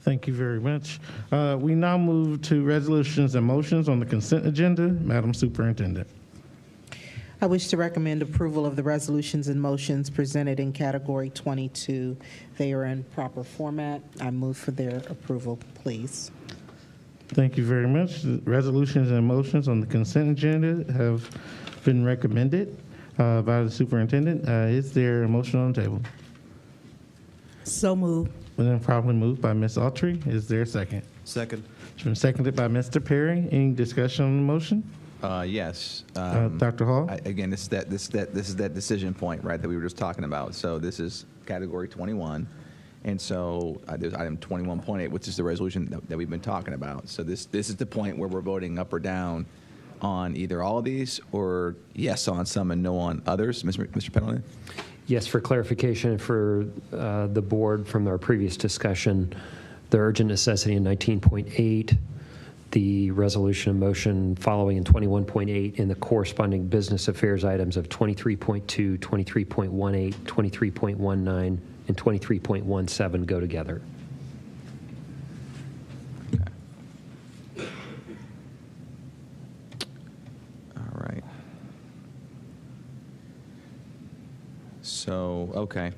Thank you very much. We now move to resolutions and motions on the consent agenda. Madam Superintendent. I wish to recommend approval of the resolutions and motions presented in Category 22. They are in proper format. I move for their approval, please. Thank you very much. The resolutions and motions on the consent agenda have been recommended by the superintendent. Is there a motion on the table? So moved. And then probably moved by Ms. Autry. Is there a second? Second. It's been seconded by Mr. Perry. Any discussion on the motion? Yes. Dr. Hall? Again, this is that decision point, right, that we were just talking about. So this is Category 21. And so there's item 21.8, which is the resolution that we've been talking about. So this is the point where we're voting up or down on either all of these, or yes on some and no on others. Mr. Pendleton? Yes, for clarification for the board from our previous discussion, the urgent necessity in 19.8, the resolution and motion following in 21.8, and the corresponding business affairs items of 23.2, 23.18, 23.19, and 23.17 go together. Okay. All right. So, okay.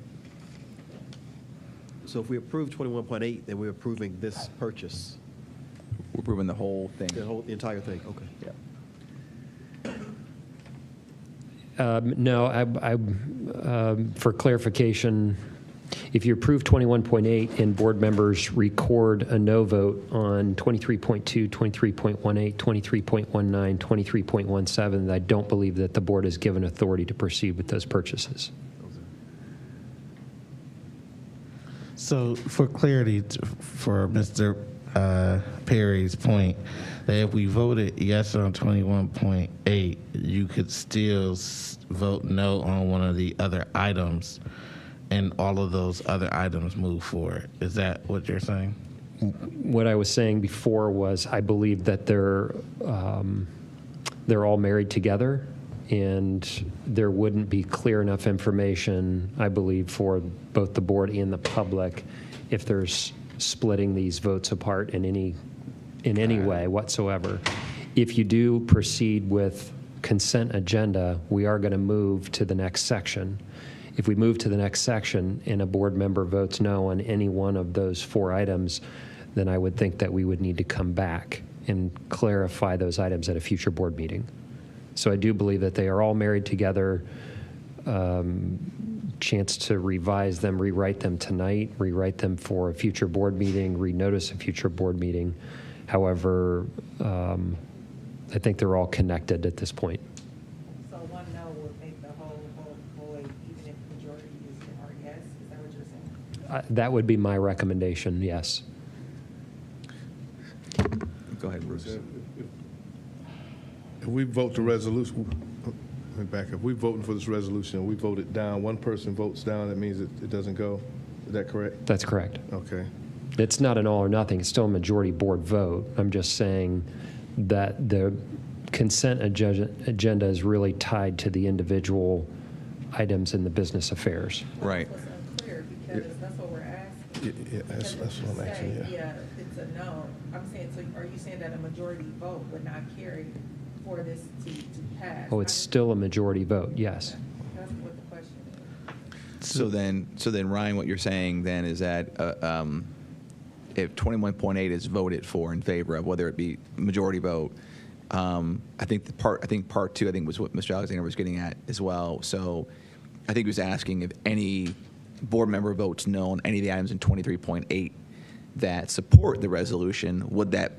So if we approve 21.8, then we're approving this purchase. We're approving the whole thing. The entire thing, okay. Yeah. No, for clarification, if you approve 21.8 and board members record a no vote on 23.2, 23.18, 23.19, 23.17, I don't believe that the board is given authority to proceed with those purchases. So for clarity, for Mr. Perry's point, that if we voted yes on 21.8, you could still vote no on one of the other items, and all of those other items move forward. Is that what you're saying? What I was saying before was I believe that they're all married together, and there wouldn't be clear enough information, I believe, for both the board and the public if there's splitting these votes apart in any way whatsoever. If you do proceed with consent agenda, we are going to move to the next section. If we move to the next section and a board member votes no on any one of those four items, then I would think that we would need to come back and clarify those items at a future board meeting. So I do believe that they are all married together. Chance to revise them, rewrite them tonight, rewrite them for a future board meeting, renotice a future board meeting. However, I think they're all connected at this point. So one no would make the whole vote void, even if majority are yes? Is that what you're saying? That would be my recommendation, yes. Go ahead, Bruce. If we vote the resolution, let me back up. If we're voting for this resolution, and we vote it down, one person votes down, that means it doesn't go. Is that correct? That's correct. Okay. It's not an all or nothing. It's still a majority board vote. I'm just saying that the consent agenda is really tied to the individual items in the business affairs. Right. It's unclear because that's what we're asking. Yeah, that's what I'm asking, yeah. Yeah, it's a no. I'm saying, so are you saying that a majority vote would not carry for this to pass? Oh, it's still a majority vote, yes. That's what the question is. So then, Ryan, what you're saying then is that if 21.8 is voted for in favor of, whether it be majority vote, I think part two, I think was what Mr. Alexander was getting at as well. So I think he was asking if any board member votes no on any of the items in 23.8 that support the resolution, would that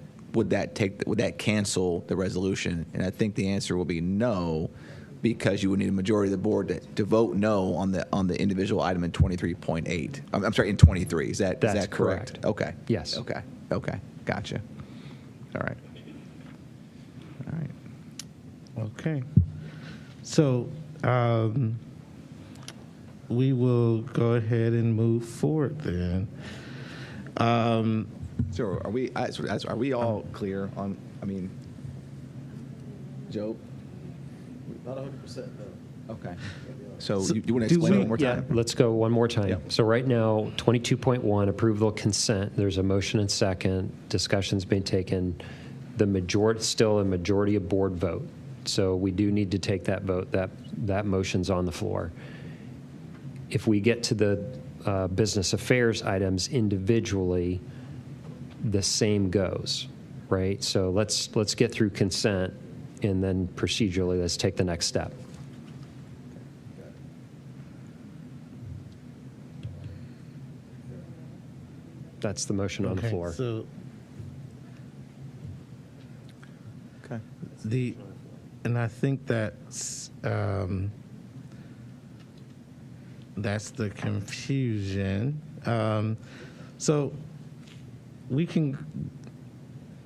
cancel the resolution? And I think the answer will be no, because you would need a majority of the board to vote no on the individual item in 23.8. I'm sorry, in 23. Is that correct? Correct. Okay. Yes. Okay. Gotcha. All right. Okay. So we will go ahead and move forward then. So are we all clear on? I mean, Joe. Not 100%, no. Okay. So you want to explain it one more time? Yeah, let's go one more time. Yep. So right now, 22.1, approval of consent. There's a motion and second. Discussion's been taken. Still a majority of board vote. So we do need to take that vote. That motion's on the floor. If we get to the business affairs items individually, the same goes, right? So let's get through consent, and then procedurally, let's take the next step. That's the motion on the floor. So Okay. and I think that's the confusion. So we can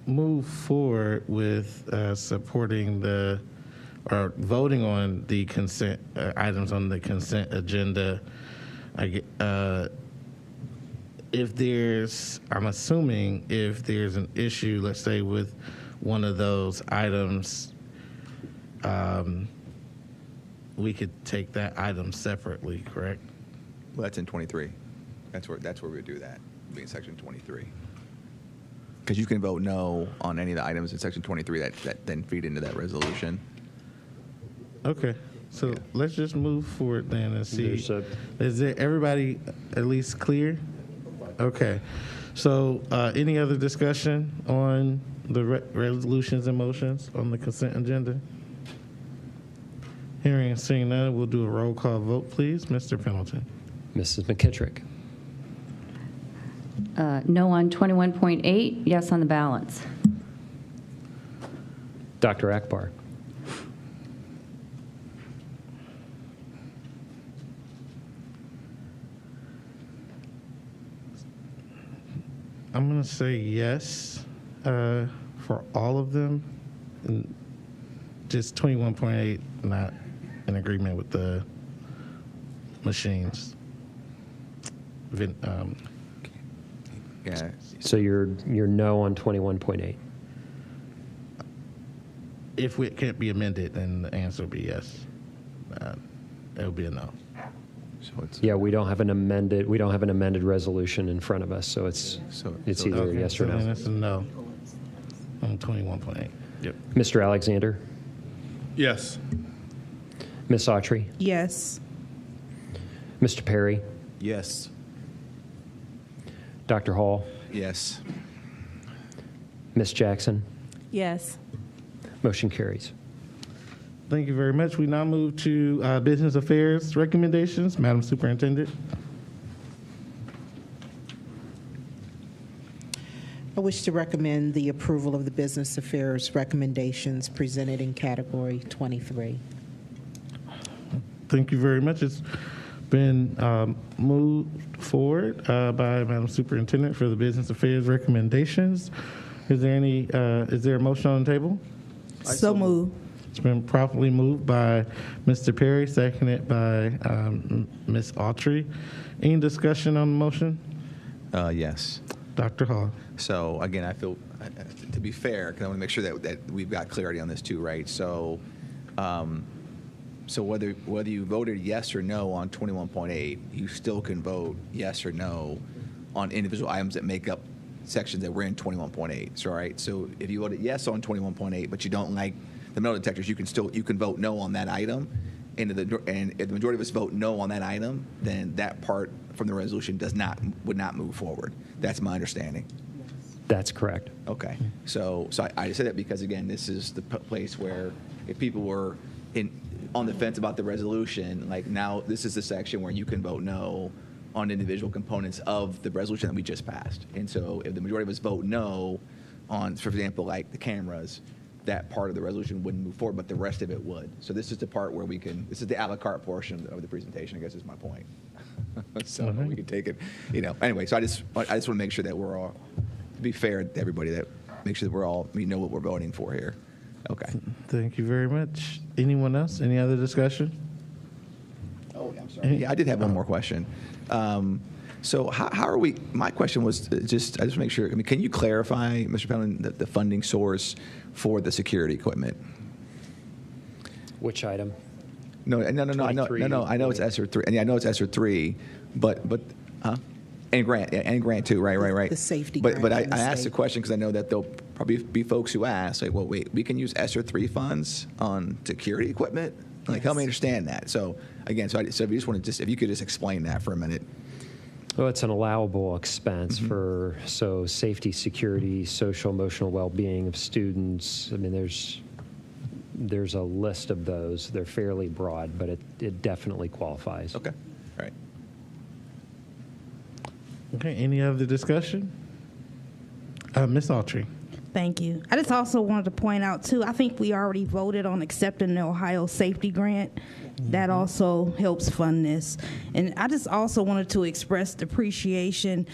move forward with supporting or voting on the consent items on the consent agenda. I'm assuming if there's an issue, let's say with one of those items, we could take that item separately, correct? Well, that's in 23. That's where we would do that. It'd be in section 23. Because you can vote no on any of the items in section 23 that then feed into that resolution. Okay, so let's just move forward then and see. Is everybody at least clear? Okay, so any other discussion on the resolutions and motions on the consent agenda? Hearing and seeing none, we'll do a roll call vote, please. Mr. Pendleton. Mrs. McKittrick. No on 21.8, yes on the balance. Dr. Akbar. I'm going to say yes for all of them. And just 21.8, not in agreement with the machines. Yeah. So you're no on 21.8. If it can't be amended, then the answer will be yes. It will be a no. Yeah, we don't have an amended resolution in front of us, so it's either Okay, yes or so then no. it's a no on 21.8. Yep. Mr. Alexander. Yes. Ms. Autry. Yes. Mr. Perry. Yes. Dr. Hall. Yes. Ms. Jackson. Yes. Motion carries. Thank you very much. We now move to business affairs recommendations. Madam Superintendent. I wish to recommend the approval of the business affairs recommendations presented in category 23. Thank you very much. It's been moved forward by Madam Superintendent for the business affairs recommendations. Is there a motion on the table? So moved. It's been properly moved by Mr. Perry, seconded by Ms. Autry. Any discussion on the motion? Yes. Dr. Hall. So again, I feel, to be fair, because I want to make sure that we've got clarity on this too, right? So, so whether you voted yes or no on 21.8, you still can vote yes or no on individual items that make up sections that were in 21.8. So, right. So if you voted yes on 21.8, but you don't like the metal detectors, you can vote no on that item. And if the majority of us vote no on that item, then that part from the resolution would not move forward. That's my understanding. That's correct. Okay. So I just said that because, again, this is the place where if people were on the fence about the resolution, like now this is the section where you can vote no on individual components of the resolution that we just passed. And so if the majority of us vote no on, for example, like the cameras, that part of the resolution wouldn't move forward, but the rest of it would. So this is the part where this is the a la carte portion of the presentation, I guess is my point. So we can take it, anyway, so I just want to make sure that we're all, to be fair to everybody, that make sure that we know what we're voting for here. Okay. Thank you very much. Anyone else? Any other discussion? Oh, I'm sorry. Yeah, I did have one more question. So how are we, my question was I just want to make sure, can you clarify, Mr. Pellin, the funding source for the security equipment? Which item? No, I know it's ESSER 3, and I know it's ESSER 3, but and grant too, right. The safety but grant. I asked the question because I know that there'll probably be folks who ask, like, well, wait, we can use ESSER 3 funds on security equipment? Like, help me understand that. So again, if you could just explain that for a minute. Well, it's an allowable expense for safety, security, social, emotional well-being of students. I mean, there's a list of those. They're fairly broad, but it definitely qualifies. Okay. All right. Okay. Any other discussion? Ms. Autry. Thank you. I just also wanted to point out, too, I think we already voted on accepting the Ohio Safety Grant. That also helps fund this. And I just also wanted to express appreciation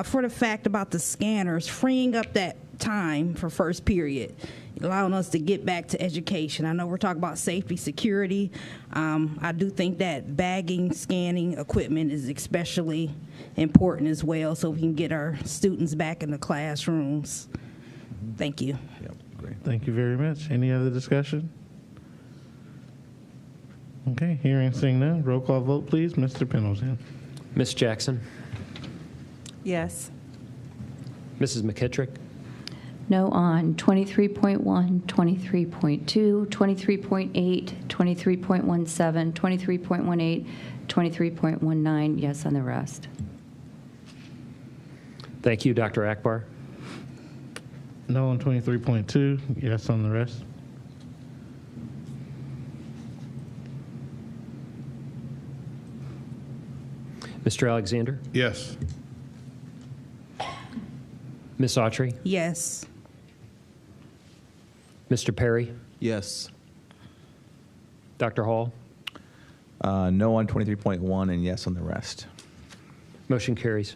for the fact about the scanners, freeing up that time for first period, allowing us to get back to education. I know we're talking about safety, security. I do think that bagging, scanning equipment is especially important as well, so we can get our students back in the classrooms. Thank you. Yep, great. Thank you very much. Any other discussion? Okay, hearing, seeing none, roll call vote, please. Mr. Pendleton. Ms. Jackson? Yes. Mrs. McKittrick? No on 23.1, 23.2, 23.8, 23.17, 23.18, 23.19, yes on the rest. Thank you, Dr. Akbar. No on 23.2, yes on the rest. Mr. Alexander? Yes. Ms. Autry? Yes. Mr. Perry? Yes. Dr. Hall? No on 23.1 and yes on the rest. Motion carries.